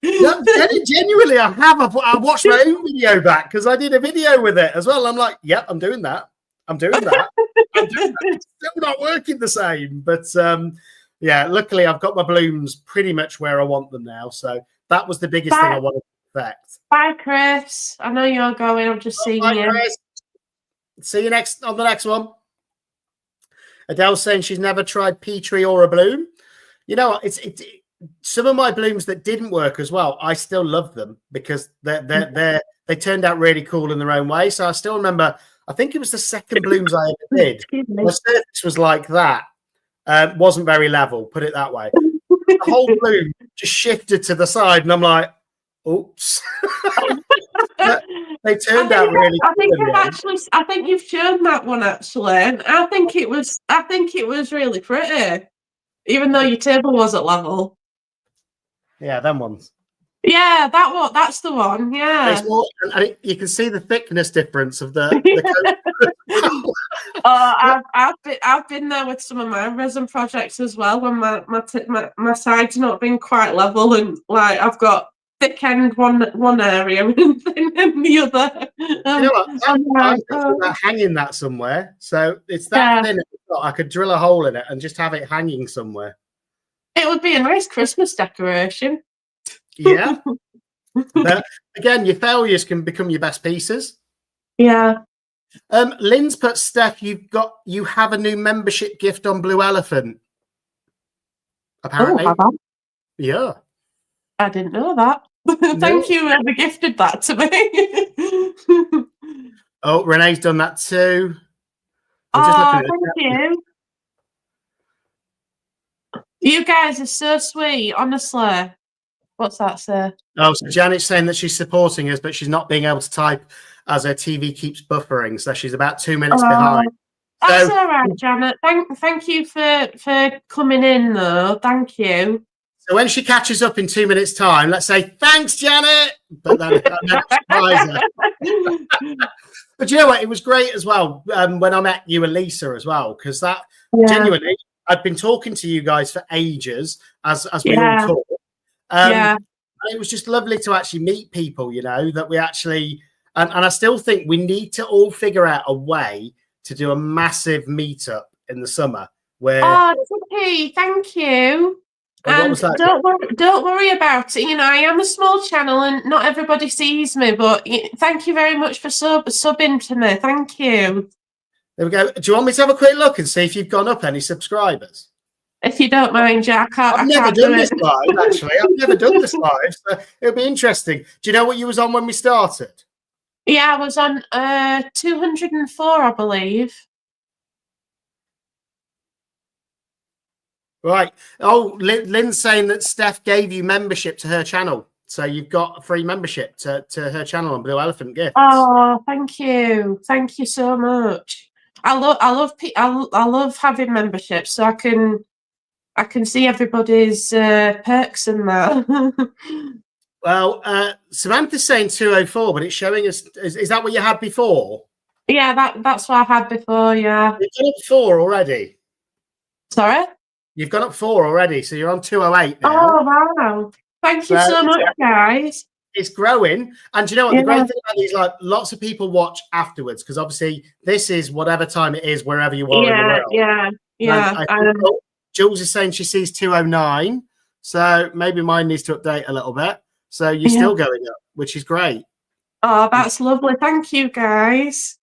No, genuinely, I have. I watched my own video back because I did a video with it as well. I'm like, yep, I'm doing that. I'm doing that. It's still not working the same. But yeah, luckily I've got my blooms pretty much where I want them now. So that was the biggest thing I wanted to perfect. Bye, Chris. I know you're going. I'm just seeing you. Chris. See you on the next one. Adele's saying she's never tried Petrie or a bloom. You know, it's some of my blooms that didn't work as well. I still love them because they turned out really cool in their own way. So I still remember. I think it was the second blooms I ever did. My surface was like that. Wasn't very level, put it that way. I whole bloom just shifted to the side, and I'm like, oops. They turned out really good. I think you've shown that one actually. I think it was really pretty, even though your table wasn't level. Yeah, them ones. Yeah, that's the one. Yeah. It's more, and you can see the thickness difference of the I've been there with some of my resin projects as well when my side's not been quite level, and like I've got thick end one area and thin end the other. You know what? I'm thinking about hanging that somewhere. So it's that thin. I could drill a hole in it and just have it hanging somewhere. It would be a nice Christmas decoration. Yeah. But again, your failures can become your best pieces. Yeah. Lynn's put, Steph, you have a new membership gift on Blue Elephant. Apparently. Oh, yeah. I didn't know that. Thank you, whoever gifted that to me. Oh, Renee's done that too. Thank you. You guys are so sweet, honestly. What's that, sir? Oh, so Janet's saying that she's supporting us, but she's not being able to type as her TV keeps buffering. So she's about 2 minutes behind. That's all right, Janet. Thank you for coming in, though. Thank you. So when she catches up in 2 minutes' time, let's say, thanks, Janet. But then surprise her. But you know what? It was great as well when I met you and Lisa as well, because that genuinely, I've been talking to you guys for ages as we all talk. And it was just lovely to actually meet people, you know, that we actually, and I still think we need to all figure out a way to do a massive meetup in the summer where. Oh, okay, thank you. And don't worry about it. You know, I am a small channel and not everybody sees me, but thank you very much for subbing to me. Thank you. There we go. Do you want me to have a quick look and see if you've gone up any subscribers? If you don't mind, Jack, I've never done this live, actually. I've never done this live, so it'll be interesting. Do you know what you was on when we started? Yeah, I was on 204, I believe. Right. Oh, Lynn's saying that Steph gave you membership to her channel. So you've got a free membership to her channel on Blue Elephant Gifts. Oh, thank you. Thank you so much. I love having memberships so I can see everybody's perks and that. Well, Samantha's saying 204, but it's showing us. Is that what you had before? Yeah, that's what I had before. Yeah. You've gone up 4 already. Sorry. You've gone up 4 already, so you're on 208 now. Oh wow! Thank you so much, guys. It's growing, and do you know what? The great thing about these, like, lots of people watch afterwards because obviously this is whatever time it is wherever you are in the world. Yeah. Jules is saying she sees 209, so maybe mine needs to update a little bit. So you're still going up, which is great. Oh, that's lovely. Thank you, guys.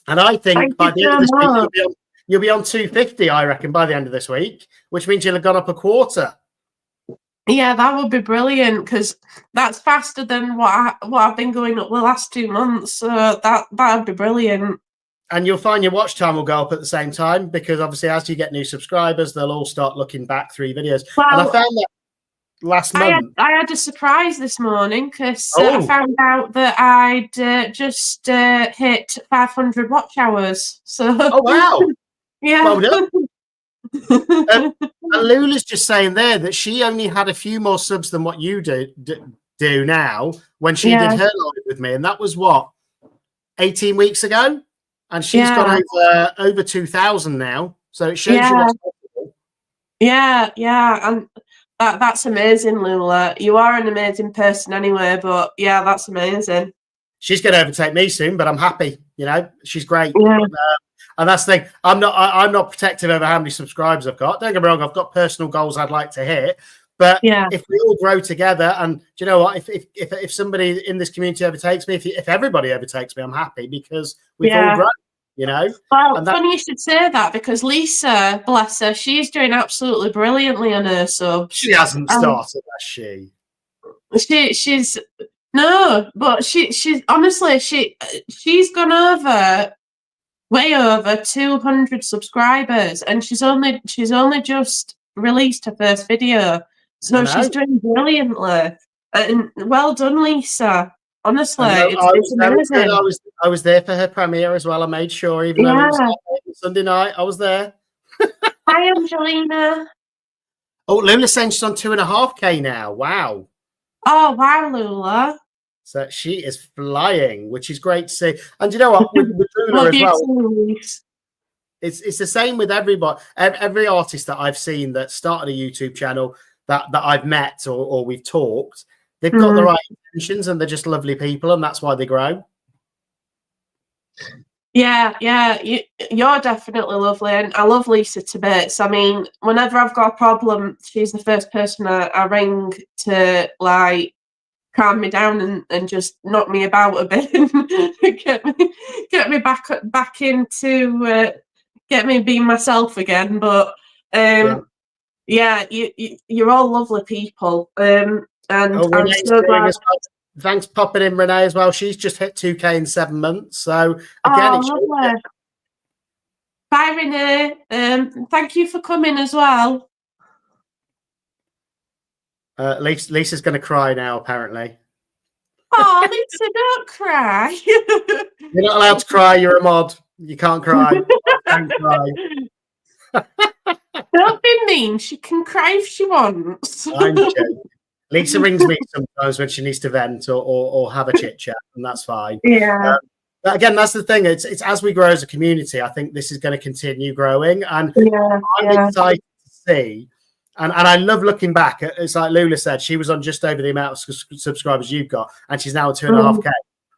And I think by the end of this week, you'll be on 250, I reckon, by the end of this week, which means you'll have gone up a quarter. Yeah, that would be brilliant because that's faster than what I've been going up the last 2 months. So that'd be brilliant. And you'll find your watch time will go up at the same time because obviously as you get new subscribers, they'll all start looking back through your videos. Well, and I found that last month. I had a surprise this morning because I found out that I'd just hit 500 watch hours. So. Oh, wow. Yeah. Well done. And Lula's just saying there that she only had a few more subs than what you do now when she did her live with me. And that was what, 18 weeks ago? And she's got over 2,000 now. So it shows you what's possible. Yeah. And that's amazing, Lula. You are an amazing person anyway, but yeah, that's amazing. She's going to overtake me soon, but I'm happy. You know, she's great. Yeah. And that's the thing. I'm not protective over how many subscribers I've got. Don't get me wrong. I've got personal goals I'd like to hit. But if we all grow together, and do you know what? If somebody in this community overtakes me, if everybody overtakes me, I'm happy because we've all grown. You know. Well, funny you should say that because Lisa, bless her, she's doing absolutely brilliantly on her subs. She hasn't started, has she? She's no, but she's honestly she's gone way over 200 subscribers, and she's only just released her first video. So she's doing brilliantly. And well done, Lisa. Honestly, it's amazing. I was there for her premiere as well. I made sure, even though it was Sunday night, I was there. Hi, Angelina. Oh, Lula's saying she's on 2.5K now. Wow. Oh, wow, Lula. So she is flying, which is great to see. And you know what? With Lula as well, it's the same with everybody. Every artist that I've seen that started a YouTube channel that I've met or we've talked, they've got the right intentions and they're just lovely people, and that's why they grow. Yeah, you're definitely lovely, and I love Lisa to bits. I mean, whenever I've got a problem, she's the first person I ring to like calm me down and just knock me about a bit and get me back into get me being myself again. But you're all lovely people, and I'm so glad. Thanks popping in, Renee, as well. She's just hit 2K in 7 months. So again, lovely. Bye, Renee. Thank you for coming as well. Lisa's going to cry now, apparently. Oh, Lisa, don't cry. You're not allowed to cry. You're a mod. You can't cry. Don't cry. Don't be mean. She can cry if she wants. I'm joking. Lisa rings me sometimes when she needs to vent or have a chit chat, and that's fine. Yeah. But again, that's the thing. It's as we grow as a community, I think this is going to continue growing, and I'm excited to see. And I love looking back. It's like Lula said, she was on just over the amount of subscribers you've got, and she's now at 2.5K.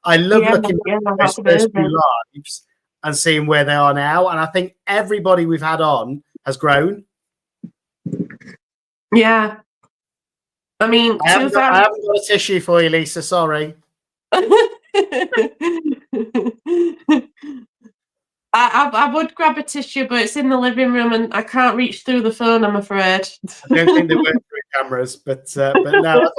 I love looking back at those first few lives and seeing where they are now. And I think everybody we've had on has grown. Yeah. I mean, I haven't got a tissue for you, Lisa. Sorry. I would grab a tissue, but it's in the living room and I can't reach through the phone, I'm afraid. I don't think they work through cameras, but no.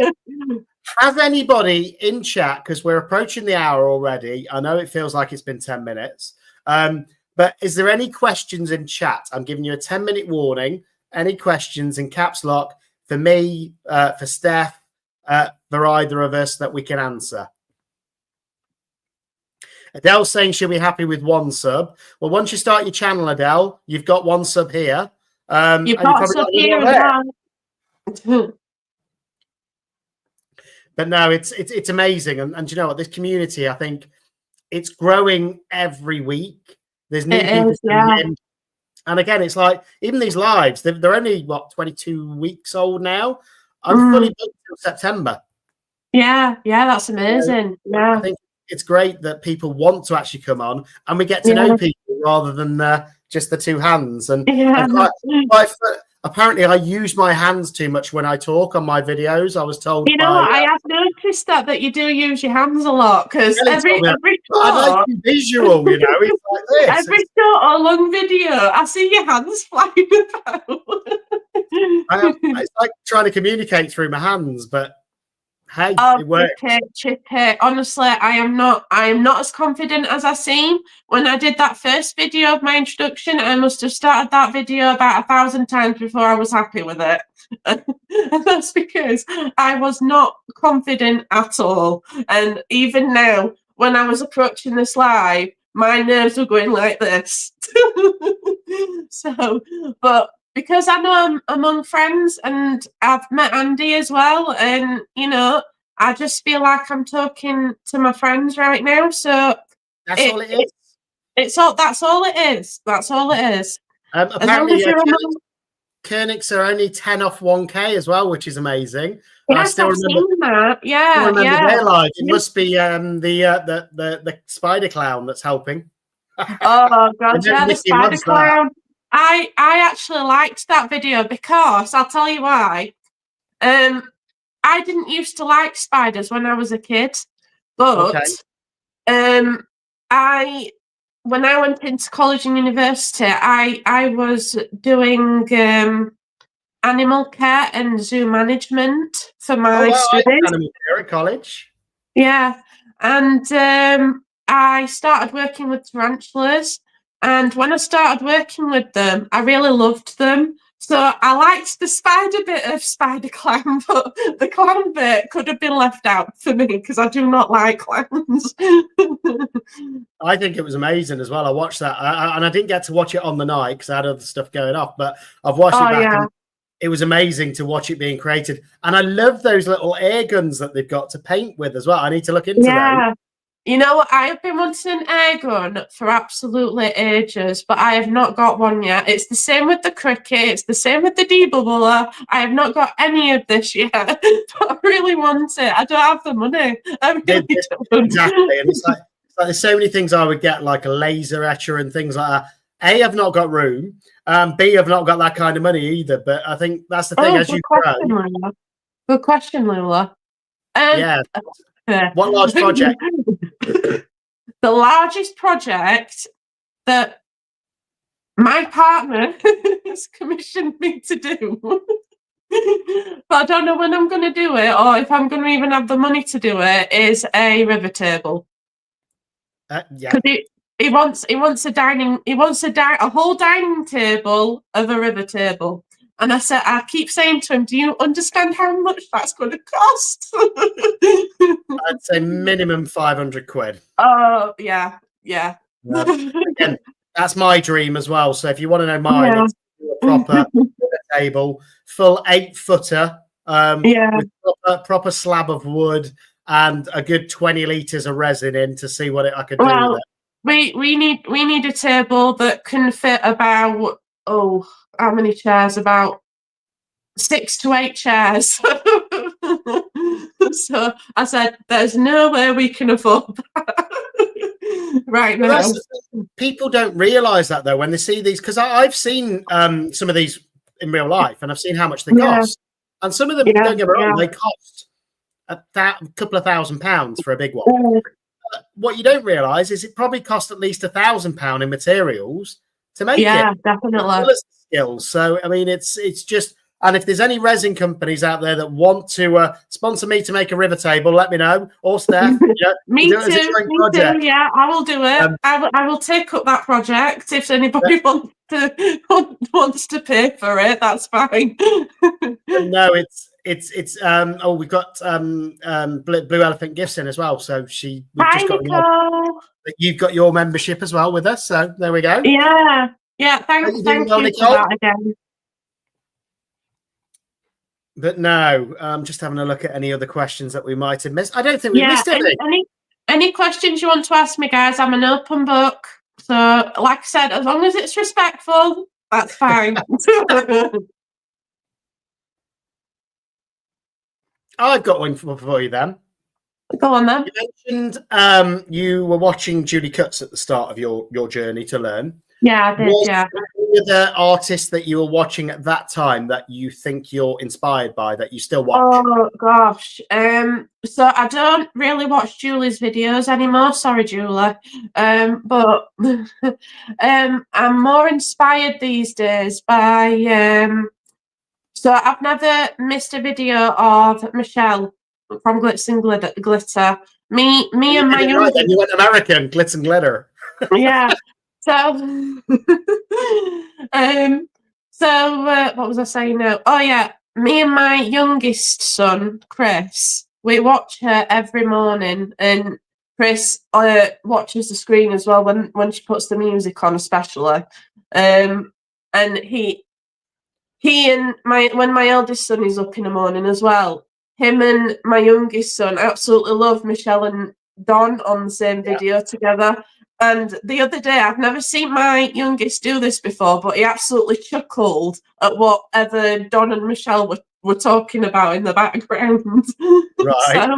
Has anybody in chat, because we're approaching the hour already, I know it feels like it's been 10 minutes, but is there any questions in chat? I'm giving you a 10-minute warning. Any questions in caps lock for me, for Steph, for either of us that we can answer? Adele's saying she'll be happy with 1 sub. Well, once you start your channel, Adele, you've got 1 sub here. You've got a sub here as well. But no, it's amazing. And you know what? This community, I think it's growing every week. There's new people coming in. And again, it's like, even these lives, they're only, 22 weeks old now. I'm fully booked until September. Yeah, that's amazing. I think it's great that people want to actually come on and we get to know people rather than just the 2 hands. And apparently I use my hands too much when I talk on my videos. I was told. You know what? I have noticed that you do use your hands a lot, because every I like visual, you know. It's like this. Every short or long video, I see your hands flying about. It's like trying to communicate through my hands, but hey, it works. Chippy. Honestly, I am not as confident as I seem. When I did that first video of my introduction, I must have started that video about 1,000 times before I was happy with it. And that's because I was not confident at all. And even now, when I was approaching this live, my nerves were going like this. But because I know I'm among friends and I've met Andy as well, and I just feel like I'm talking to my friends right now. So that's all it is. That's all it is. That's all it is. Apparently, Koenigs are only 10 off 1K as well, which is amazing. Yes, I've seen that. Yeah, I remember their live. It must be the spider clown that's helping. Oh God, yeah, the spider clown. I actually liked that video because I'll tell you why. I didn't used to like spiders when I was a kid, but when I went into college and university, I was doing animal care and zoo management for my studies. Animal care at college. Yeah, and I started working with tarantulas. And when I started working with them, I really loved them. So I liked the spider bit of spider clown, but the clown bit could have been left out for me because I do not like clowns. I think it was amazing as well. I watched that, and I didn't get to watch it on the night because I had other stuff going off. But I've watched it back, and it was amazing to watch it being created. And I love those little air guns that they've got to paint with as well. I need to look into those. You know what? I have been wanting an air gun for absolutely ages, but I have not got one yet. It's the same with the cricket. It's the same with the debubbler. I have not got any of this yet, but I really want it. I don't have the money. I really don't. Exactly. And it's like there's so many things I would get, like a laser etcher and things like that. A, I've not got room. B, I've not got that kind of money either. But I think that's the thing. As you grow. Good question, Lula. Yeah. What large project? The largest project that my partner has commissioned me to do, but I don't know when I'm going to do it or if I'm going to even have the money to do it, is a river table. Yeah. He wants a whole dining table of a river table. And I keep saying to him, do you understand how much that's going to cost? I'd say minimum 500 quid. Oh, yeah. Again, that's my dream as well. So if you want to know mine, it's a proper table, full 8-footer, with proper slab of wood and a good 20 litres of resin in to see what I could do with it. We need a table that can fit about, how many chairs? About 6 to 8 chairs. So I said, there's no way we can afford that right now. People don't realise that though when they see these, because I've seen some of these in real life and I've seen how much they cost. And some of them, don't get me wrong, they cost a couple of £1,000 for a big one. What you don't realise is it probably cost at least £1,000 in materials to make it. Yeah, definitely. Skills. So I mean, it's just, and if there's any resin companies out there that want to sponsor me to make a river table, let me know. Or Steph, me too. Yeah, I will do it. I will take up that project if anybody wants to pay for it. That's fine. No, we've got Blue Elephant Gifts in as well. So you've got your membership as well with us. So there we go. Yeah, thank you for that again. But no, just having a look at any other questions that we might have missed. I don't think we missed any. Any questions you want to ask me, guys? I'm an open book. So, like I said, as long as it's respectful, that's fine. I've got one for you then. Go on then. You mentioned you were watching Julie Cutts at the start of your journey to learn. Yeah, I did. Was there any other artists that you were watching at that time that you think you're inspired by that you still watch? Oh gosh, so I don't really watch Julie's videos anymore. Sorry, Julie, but I'm more inspired these days by. So I've never missed a video of Michelle from Glitz and Glitter. Me and my young. Right, then you went American, Glitz and Glitter. Yeah. So, what was I saying now? Oh yeah, me and my youngest son, Chris, we watch her every morning, and Chris watches the screen as well when she puts the music on, especially. And he and when my eldest son is up in the morning as well, him and my youngest son absolutely love Michelle and Don on the same video together. And the other day, I've never seen my youngest do this before, but he absolutely chuckled at whatever Don and Michelle were talking about in the background. Right. So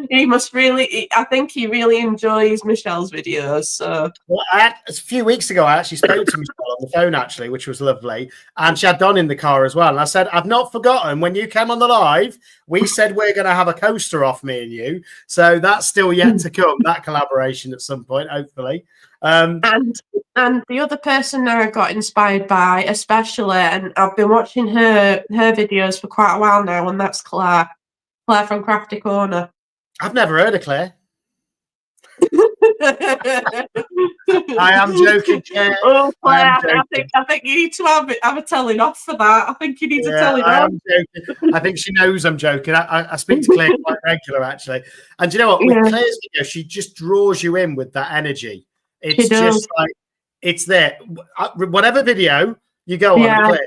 he must really, I think he really enjoys Michelle's videos. So a few weeks ago, I actually spoke to Michelle on the phone, actually, which was lovely. And she had Don in the car as well. And I said, I've not forgotten when you came on the live, we said we're going to have a coaster off, me and you. So that's still yet to come, that collaboration at some point, hopefully. And the other person that I got inspired by, especially, and I've been watching her videos for quite a while now, and that's Claire from Crafty Corner. I've never heard of Claire. I am joking, Claire. Oh, Claire, I am I think you need to have a telling off for that. I think you need to tell it I off. am joking. I think she knows I'm joking. I speak to Claire quite regular, actually. And do you know what? With Claire's video, she just draws you in with that energy. It's just like, it's there. Whatever video you go on, Claire,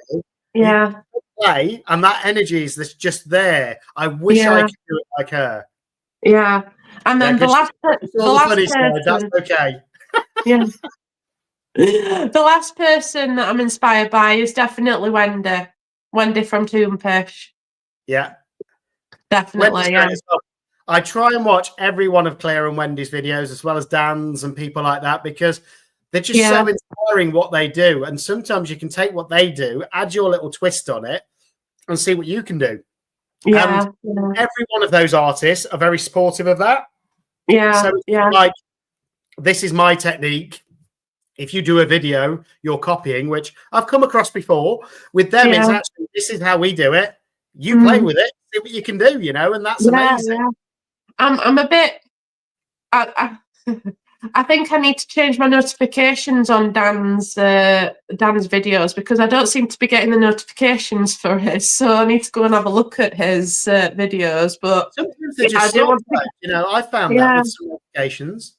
you play, and that energy is just there. I wish I could do it like her. Yeah. And then the last person, that's okay. Yeah. The last person that I'm inspired by is definitely Wendy. Wendy from Toompish. Yeah. Definitely, yeah. Well. I try and watch every one of Claire and Wendy's videos, as well as Dan's and people like that, because they're just so inspiring what they do. And sometimes you can take what they do, add your little twist on it, and see what you can do. Yeah. And every one of those artists are very supportive of that. Yeah. So like, this is my technique. If you do a video, you're copying, which I've come across before. With them, it's actually, this is how we do it. You play with it, see what you can do, you know, and that's amazing. Yeah. I'm a bit. I think I need to change my notifications on Dan's videos, because I don't seem to be getting the notifications for his. So I need to go and have a look at his videos. But sometimes they just stop, you know, I found that with some notifications.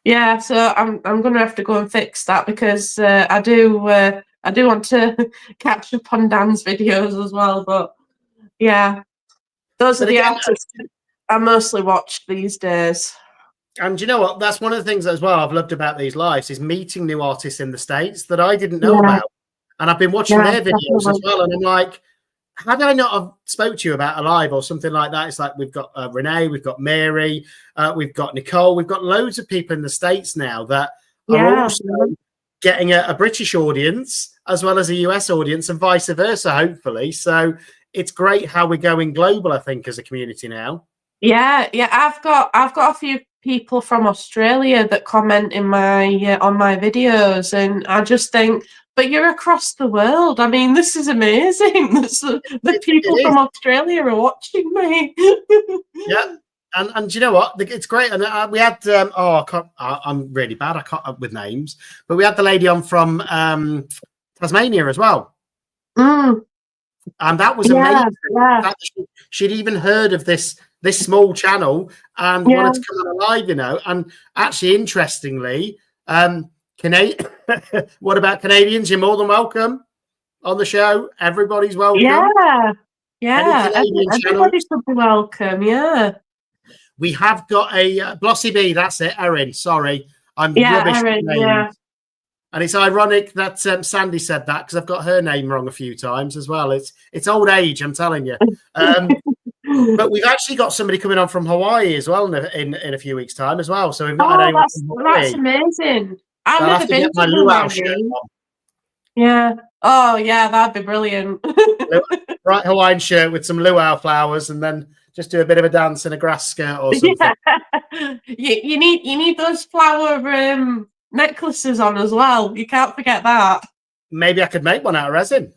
Yeah, so I'm going to have to go and fix that, because I do want to catch up on Dan's videos as well. But yeah, those are the artists I mostly watch these days. And you know what? That's one of the things as well I've loved about these lives, is meeting new artists in the States that I didn't know about. And I've been watching their videos as well. And I'm like, how did I not have spoke to you about a live or something like that? It's like, we've got Renee, we've got Mary, we've got Nicole, we've got loads of people in the States now that are also getting a British audience as well as a US audience, and vice versa, hopefully. So it's great how we're going global, I think, as a community now. Yeah. I've got a few people from Australia that comment in my on my videos, and I just think, but you're across the world. I mean, this is amazing. The people from Australia are watching me. Yeah. And you know what? It's great. And we had I'm really bad. I can't up with names, but we had the lady on from Tasmania as well. And that was amazing. She'd even heard of this small channel and wanted to come on live, you know. And actually, interestingly, what about Canadians? You're more than welcome on the show. Everybody's welcome. Yeah. Everybody's welcome. Yeah. We have got a Blossy B. That's it, Erin. Sorry, I'm rubbish with names. And it's ironic that Sandy said that, because I've got her name wrong a few times as well. It's old age, I'm telling you. But we've actually got somebody coming on from Hawaii as well in a few weeks' time as well. So we've not had anyone from Hawaii. That's amazing. I've never never been to my luau shirt on. Yeah. Oh, yeah, that'd be brilliant. Bright Hawaiian shirt with some luau flowers, and then just do a bit of a dance in a grass skirt or something. Yeah. You need those flower necklaces on as well. You can't forget that. Maybe I could make one out of resin.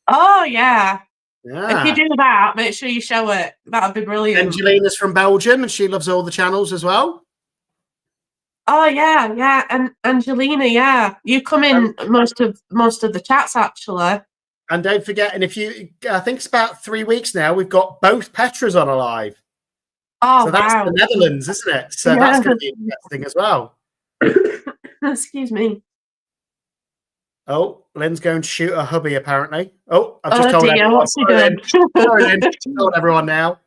Oh, yeah. If you do that, make sure you show it. That would be brilliant. Angelina's from Belgium, and she loves all the channels as well. Oh, yeah. And Angelina, yeah. You come in most of the chats, actually. And don't forget, and I think it's about 3 weeks now, we've got both Petras on alive. Oh, so that's the Netherlands, isn't it? So that's going to be interesting as well. Excuse me. Oh, Lynn's going to shoot a hubby, apparently. Oh, I've just told everyone. What's he doing? Told everyone now.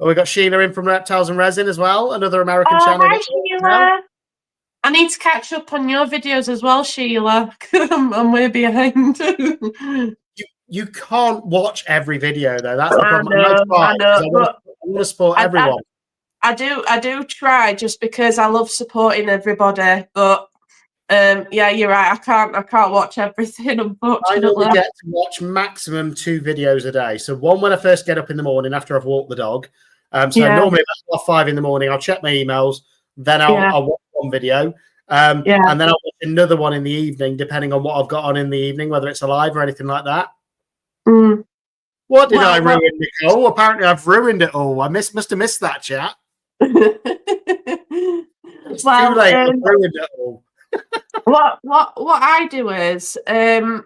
Oh, we've got Sheila in from Reptiles and Resin as well, another American channel. Hi, Sheila. I need to catch up on your videos as well, Sheila. I'm way behind. You can't watch every video, though. That's the problem. I know. I want to support everyone. I do try, just because I love supporting everybody. But yeah, you're right. I can't watch everything, unfortunately. I normally get to watch maximum 2 videos a day. So one when I first get up in the morning after I've walked the dog. Normally about 5 in the morning, I'll check my emails. Then I'll watch one video. And then I'll watch another one in the evening, depending on what I've got on in the evening, whether it's a live or anything like that. What did I ruin, Nicole? Apparently I've ruined it all. I must have missed that chat. It's too late. I've ruined it all. What I do is I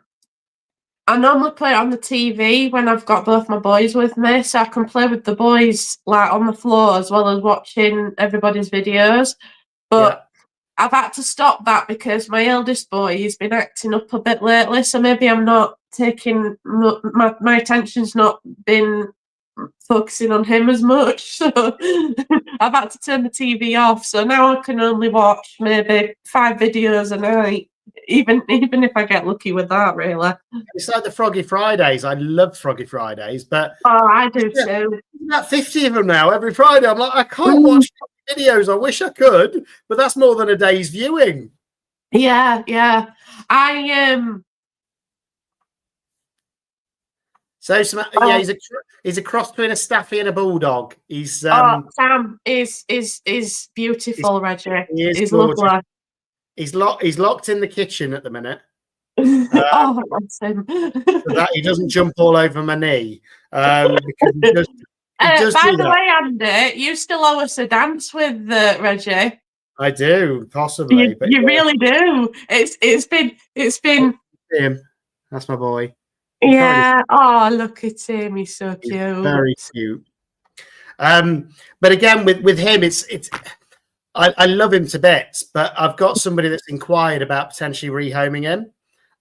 normally play it on the TV when I've got both my boys with me, so I can play with the boys like on the floor as well as watching everybody's videos. But I've had to stop that because my eldest boy has been acting up a bit lately, so maybe I'm not taking my attention's not been focusing on him as much. So I've had to turn the TV off. So now I can only watch maybe 5 videos a night. Even if I get lucky with that, really. It's like the Froggy Fridays. I love Froggy Fridays, but I do too. About 50 of them now every Friday. I'm like, I can't watch videos. I wish I could, but that's more than a day's viewing. Yeah. So he's a cross between a Staffy and a Bulldog. He's Sam is beautiful, Reggie. He's lovely. He's locked in the kitchen at the minute. That's him. So that he doesn't jump all over my knee. Because he does by the way, Andy, you still owe us a dance with Reggie. I do, possibly. But you really do. It's been him. That's my boy. Yeah. Oh, look at him. He's so cute. Very cute. But again, with him, it's I love him to bits, but I've got somebody that's inquired about potentially rehoming him.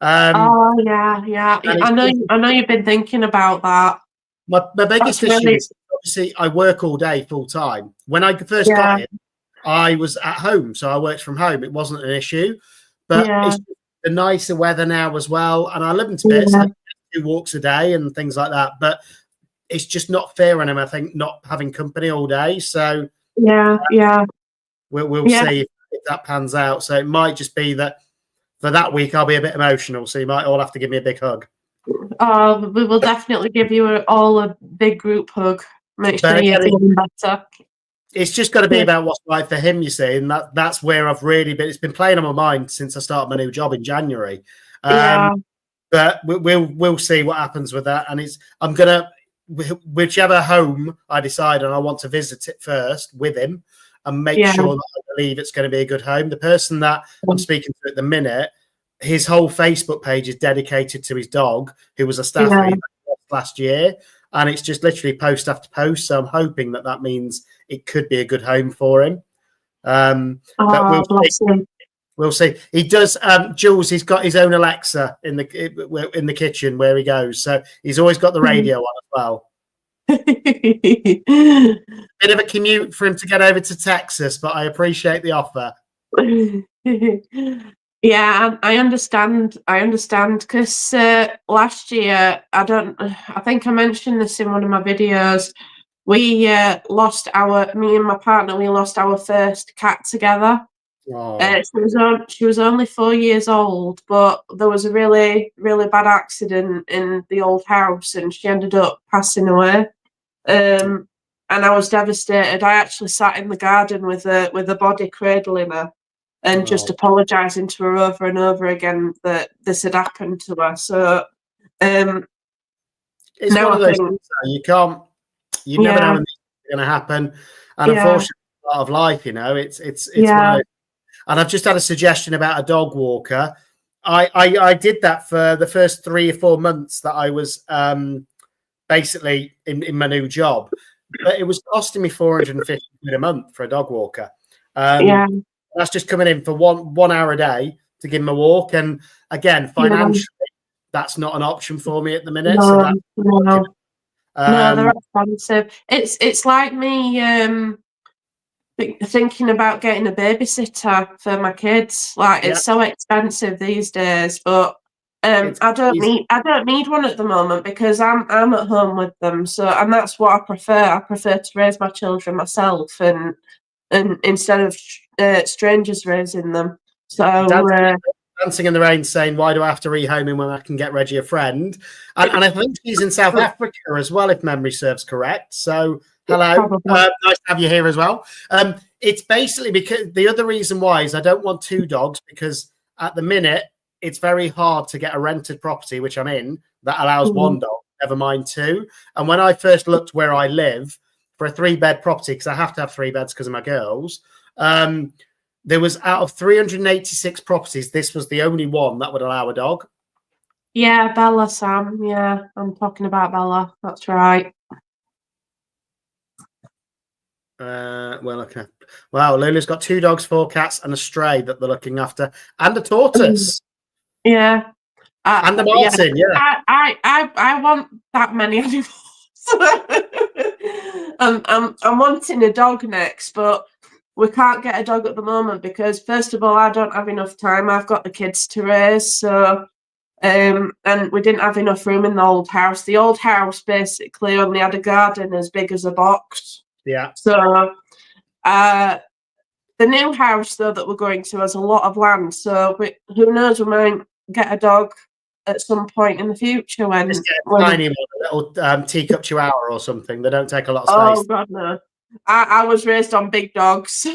Yeah. I know you've been thinking about that. My biggest issue is obviously I work all day full time. When I first got him, I was at home, so I worked from home. It wasn't an issue, but it's the nicer weather now as well, and I love him to bits. I do 2 walks a day and things like that, but it's just not fair on him. I think not having company all day. So we'll see if that pans out. So it might just be that for that week I'll be a bit emotional. So you might all have to give me a big hug. Oh, we will definitely give you all a big group hug. Make sure you're feeling better. It's just got to be about what's right for him, you see, and that's where I've really been. It's been playing on my mind since I started my new job in January. But we'll see what happens with that. And I'm gonna, whichever home I decide on, I want to visit it first with him and make sure that I believe it's going to be a good home. The person that I'm speaking to at the minute, his whole Facebook page is dedicated to his dog, who was a staffer last year, and it's just literally post after post. So I'm hoping that means it could be a good home for him. But we'll see. He does. Jules, he's got his own Alexa in the kitchen where he goes, so he's always got the radio on as well. Bit of a commute for him to get over to Texas, but I appreciate the offer. Yeah, I understand because last year I think I mentioned this in one of my videos. We me and my partner, we lost our first cat together. She was only 4 years old, but there was a really, really bad accident in the old house, and she ended up passing away. And I was devastated. I actually sat in the garden with a body cradling her and just apologising to her over and over again that this had happened to her. So it's one of those things you never know when it's going to happen, and unfortunately, part of life, it's one of those. And I've just had a suggestion about a dog walker. I did that for the first 3 or 4 months that I was basically in my new job, but it was costing me £450 a month for a dog walker. That's just coming in for one hour a day to give him a walk. And again, financially, that's not an option for me at the minute. No, they're expensive. It's like me thinking about getting a babysitter for my kids. Like it's so expensive these days, but I don't need one at the moment because I'm at home with them. So, and that's what I prefer. I prefer to raise my children myself and instead of strangers raising them. So dancing in the rain saying, why do I have to rehome him when I can get Reggie a friend? And I think she's in South Africa as well, if memory serves correct. So hello, nice to have you here as well. It's basically because the other reason why is I don't want 2 dogs, because at the minute it's very hard to get a rented property, which I'm in, that allows 1 dog, never mind 2. And when I first looked where I live for a 3-bed property, because I have to have 3 beds because of my girls, there was out of 386 properties, this was the only one that would allow a dog. Yeah, Bella, Sam. Yeah, I'm talking about Bella. That's right. Well, okay. Wow, Lulu's got 2 dogs, 4 cats, and a stray that they're looking after, and a tortoise. Yeah. And the Martin, yeah. I want that many animals. I'm wanting a dog next, but we can't get a dog at the moment because, first of all, I don't have enough time. I've got the kids to raise, so and we didn't have enough room in the old house. The old house basically only had a garden as big as a box. Yeah. So the new house, though, that we're going to has a lot of land. So who knows, we might get a dog at some point in the future when tiny one, a little teacup chihuahua or something. They don't take a lot of space. Oh God, no! I was raised on big dogs.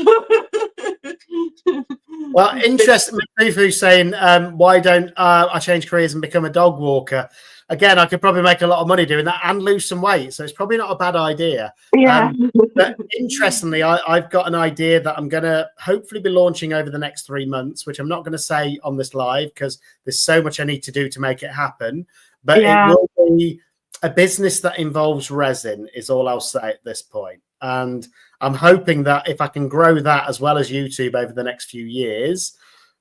Well, interesting. Fufu's saying, why don't I change careers and become a dog walker? Again, I could probably make a lot of money doing that and lose some weight, so it's probably not a bad idea. Yeah. But interestingly, I've got an idea that I'm going to hopefully be launching over the next 3 months, which I'm not going to say on this live because there's so much I need to do to make it happen. But it will be a business that involves resin, is all I'll say at this point. And I'm hoping that if I can grow that as well as YouTube over the next few years,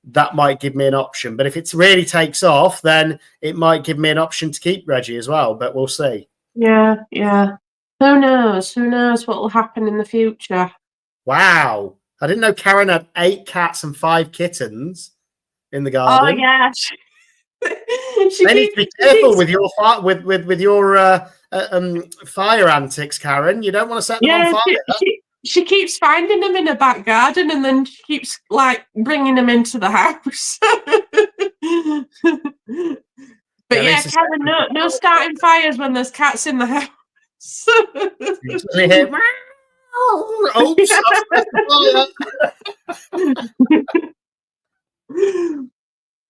that might give me an option. But if it really takes off, then it might give me an option to keep Reggie as well. But we'll see. Yeah. Who knows? Who knows what will happen in the future? Wow. I didn't know Karen had 8 cats and 5 kittens in the garden. Oh, yeah. They need to be careful with your fire antics, Karen. You don't want to set them on fire. She keeps finding them in her back garden and then she keeps like bringing them into the house. But yeah, Karen, no starting fires when there's cats in the house.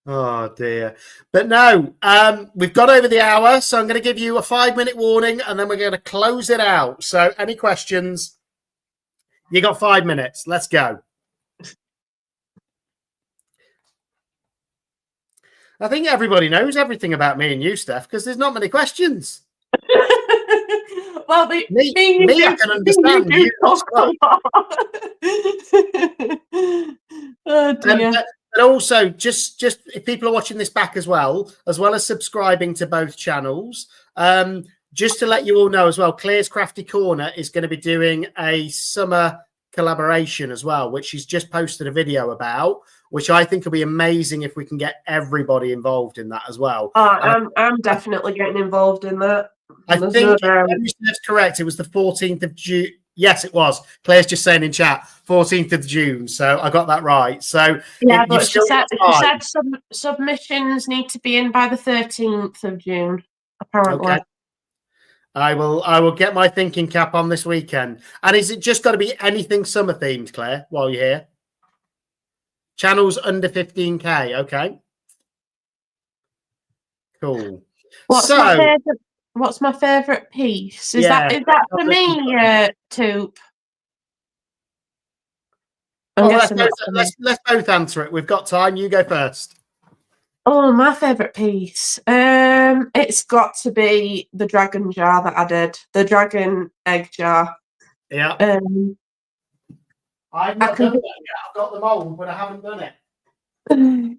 Oh dear. But no, we've got over the hour, so I'm going to give you a 5-minute warning and then we're going to close it out. So any questions? You got 5 minutes. Let's go. I think everybody knows everything about me and you, Steph, because there's not many questions. Well, me I can understand. You oh dear. But also, just if people are watching this back as well as subscribing to both channels, just to let you all know as well, Claire's Crafty Corner is going to be doing a summer collaboration as well, which she's just posted a video about, which I think will be amazing if we can get everybody involved in that as well. I'm definitely getting involved in that. I think that's correct. It was the 14th of June. Yes, it was. Claire's just saying in chat, 14th of June. So I got that right. So yeah, but she said submissions need to be in by the 13th of June, apparently. Okay. I will get my thinking cap on this weekend. And is it just got to be anything summer themed, Claire, while you're here? Channels under 15K. Okay. Cool. What's my favourite piece? Is that for me, Toop? Let's both answer it. We've got time. You go first. Oh, my favourite piece. It's got to be the dragon jar that I did. The dragon egg jar. Yeah. I've not done that yet. I've got the mould, but I haven't done it. And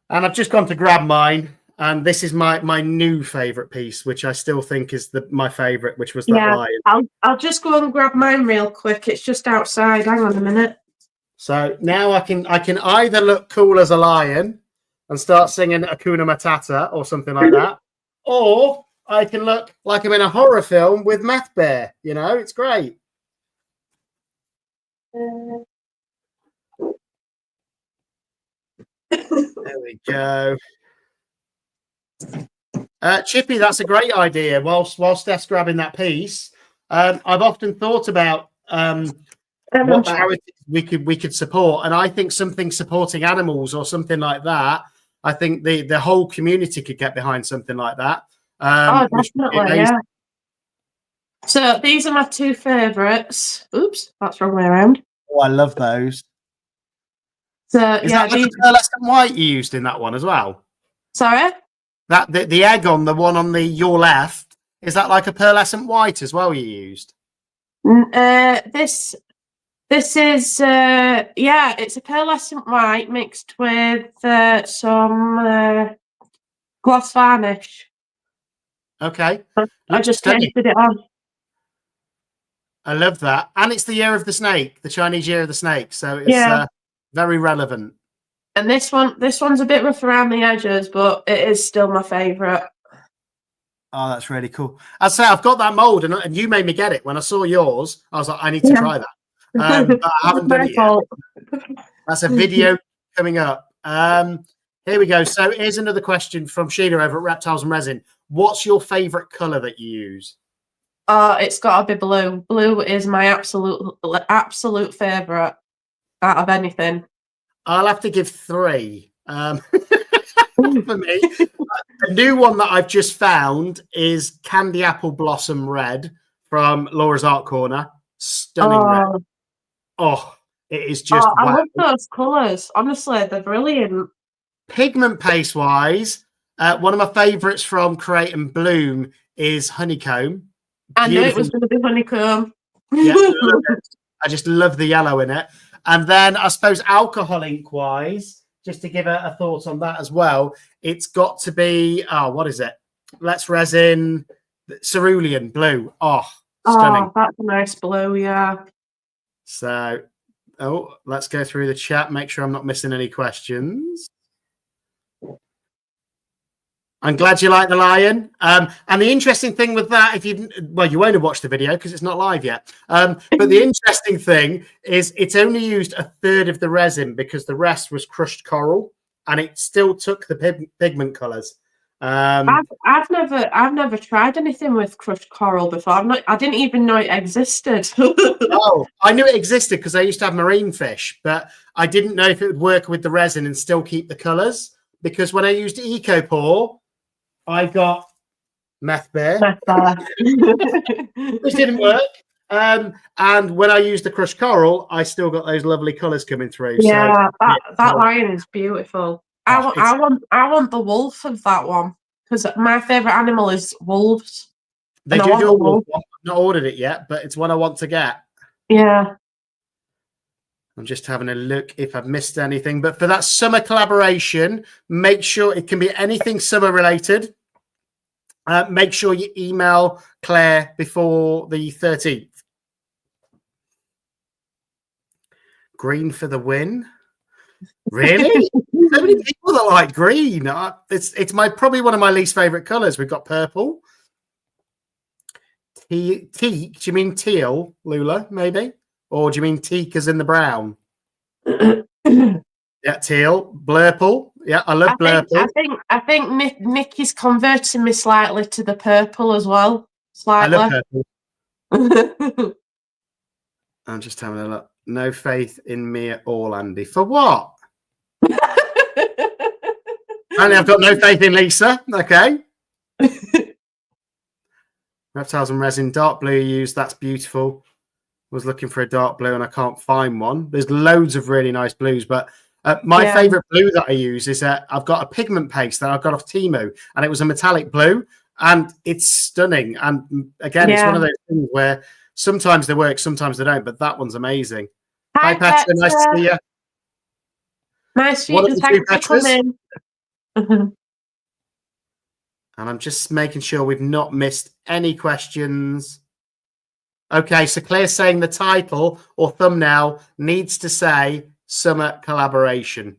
I've just gone to grab mine. And this is my new favourite piece, which I still think is my favourite, which was that lion. I'll just go and grab mine real quick. It's just outside. Hang on a minute. So now I can either look cool as a lion and start singing Hakuna Matata or something like that, or I can look like I'm in a horror film with Meth Bear. You know, it's great. There we go. Chippy, that's a great idea. While Steph's grabbing that piece, I've often thought about what charities we could support, and I think something supporting animals or something like that. I think the whole community could get behind something like that. Definitely, yeah. So these are my two favourites. Oops, that's the wrong way around. Oh, I love those. So Is yeah, that like these. a pearlescent white you used in that one as well? Sorry. That the egg on the one on your left, is that like a pearlescent white as well you used? This is yeah, it's a pearlescent white mixed with some gloss varnish. Okay, I looks just stunning. pasted it on. I love that, and it's the year of the snake, the Chinese year of the snake, so it's Yeah. very relevant. And this one's a bit rough around the edges, but it is still my favourite. Oh, that's really cool. I'd say I've got that mold, and you made me get it. When I saw yours, I was like, I need to try that. But I haven't done it yet. That's a video coming up. Here we go. So here's another question from Sheila over at Reptiles and Resin. What's your favourite colour that you use? It's got to be blue. Blue is my absolute favourite out of anything. I'll have to give 3. For me, the new one that I've just found is Candy Apple Blossom Red from Laura's Art Corner. Stunning red. Oh, it is just. I love those colours. Honestly, they're brilliant. Pigment paste wise, one of my favourites from Create and Bloom is Honeycomb. I knew it was going to be honeycomb. Yeah, I just love the yellow in it. And then I suppose alcohol ink wise, just to give a thought on that as well, it's got to be, what is it? Let's Resin Cerulean Blue. Oh, stunning. Oh, that's a nice blue, yeah. So, let's go through the chat, make sure I'm not missing any questions. I'm glad you like the lion. And the interesting thing with that, you won't have watched the video because it's not live yet. But the interesting thing is it's only used a third of the resin because the rest was crushed coral, and it still took the pigment colors. I've never tried anything with crushed coral before. I didn't even know it existed. Oh, I knew it existed because I used to have marine fish, but I didn't know if it would work with the resin and still keep the colors. Because when I used EcoPore, I got meth bear, which didn't work. And when I used the crushed coral, I still got those lovely colours coming through. Yeah, so, that lion is beautiful. Oh, I want the wolf of that one because my favourite animal is wolves. They do a wolf. I've not ordered it yet, but it's one I want to get. Yeah. I'm just having a look if I've missed anything. But for that summer collaboration, make sure it can be anything summer related. Make sure you email Claire before the 13th. Green for the win. Really? So many people that like green. It's probably one of my least favorite colors. We've got purple. Teak. Do you mean teal, Lula? Maybe. Or do you mean teak as in the brown? Yeah, teal, blurple. Yeah, I love blurple. I think Nick is converting me slightly to the purple as well. Slightly. I love purple. I'm just having a look. No faith in me at all, Andy. For what? Apparently, I've got no faith in Lisa. Okay. Reptiles and Resin, dark blue used. That's beautiful. Was looking for a dark blue and I can't find one. There's loads of really nice blues, but my favorite blue that I use is I've got a pigment paste that I've got off Temu, and it was a metallic blue, and it's stunning. And again, it's one of those things where sometimes they work, sometimes they don't, but that one's amazing. Hi Petra, nice to see you. Nice to meet you. Thanks for coming. And I'm just making sure we've not missed any questions. Okay, so Claire's saying the title or thumbnail needs to say summer collaboration,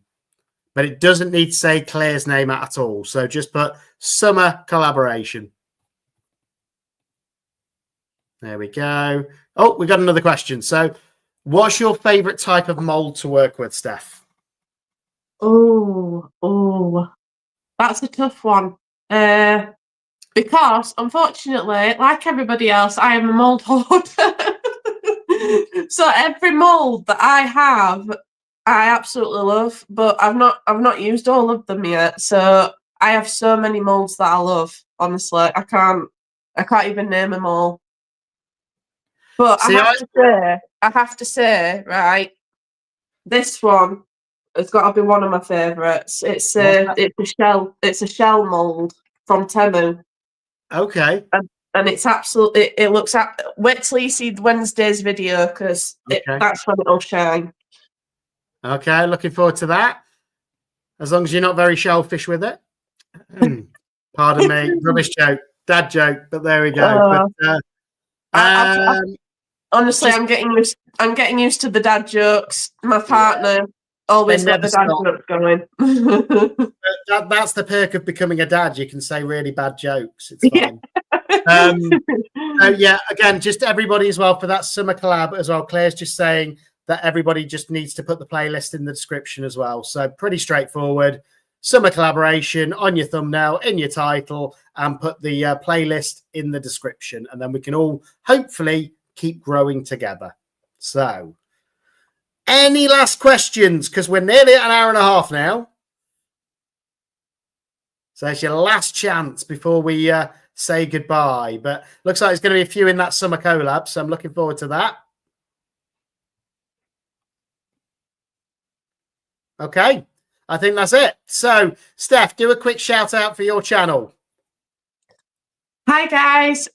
but it doesn't need to say Claire's name at all. So just put summer collaboration. There we go. Oh, we got another question. So what's your favorite type of mold to work with, Steph? Oh, that's a tough one. Because unfortunately, like everybody else, I am a mold hoarder. So every mold that I have, I absolutely love, but I've not used all of them yet. So I have so many molds that I love. Honestly, I can't even name them all. But I have to say, right, this one has got to be one of my favourites. It's a shell mould from Temu. Okay. And it's absolutely, it looks at, wait till you see Wednesday's video, because that's when it'll shine. Okay, looking forward to that. As long as you're not very shellfish with it. Pardon me, rubbish joke, dad joke, but there we go. Honestly, I'm getting used to the dad jokes. My partner always got the dad jokes going. That's the perk of becoming a dad. You can say really bad jokes. It's fine. So again, just everybody as well for that summer collab as well. Claire's just saying that everybody just needs to put the playlist in the description as well. So pretty straightforward. Summer collaboration on your thumbnail, in your title, and put the playlist in the description. And then we can all hopefully keep growing together. So any last questions? Because we're nearly at an hour and a half now. So it's your last chance before we say goodbye. But looks like there's going to be a few in that summer collab. So I'm looking forward to that. Okay. I think that's it. So, Steph, do a quick shout out for your channel. Hi, guys.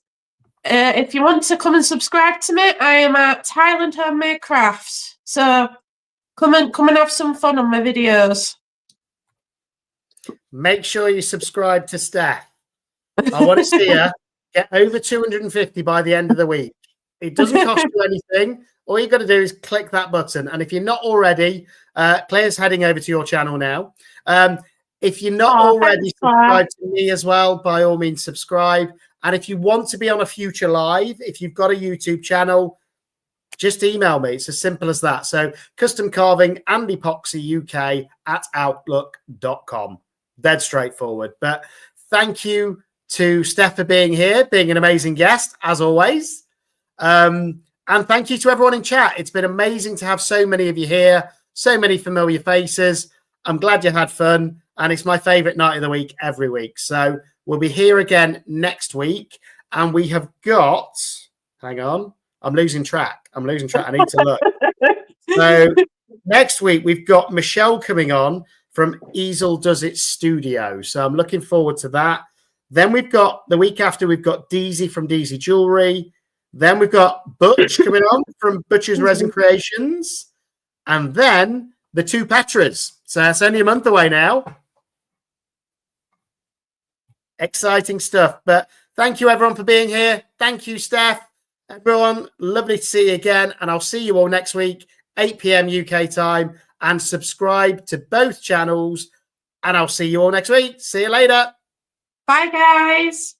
If you want to come and subscribe to me, I am at Highland Homemade Crafts. So come and have some fun on my videos. Make sure you subscribe to Steph. I want to see her get over 250 by the end of the week. It doesn't cost you anything. All you got to do is click that button. And if you're not already, Claire's heading over to your channel now. If you're not already subscribed to me as well, by all means, subscribe. And if you want to be on a future live, if you've got a YouTube channel, just email me. It's as simple as that. So custom carving and epoxy UK at outlook.com. Dead straightforward. But thank you to Steph for being here, being an amazing guest, as always. And thank you to everyone in chat. It's been amazing to have so many of you here, so many familiar faces. I'm glad you had fun. And it's my favorite night of the week every week. So we'll be here again next week. And we have got, hang on, I'm losing track. I need to look. So next week, we've got Michelle coming on from Easel Does It Studio. So I'm looking forward to that. Then we've got, the week after, we've got Deezy from Deezy Jewelry. Then we've got Butch coming on from Butch's Resin Creations. And then the two Petras. So that's only a month away now. Exciting stuff. But thank you, everyone, for being here. Thank you, Steph. Everyone, lovely to see you again. And I'll see you all next week, 8 p.m. UK time. And subscribe to both channels. And I'll see you all next week. See you later. Bye, guys.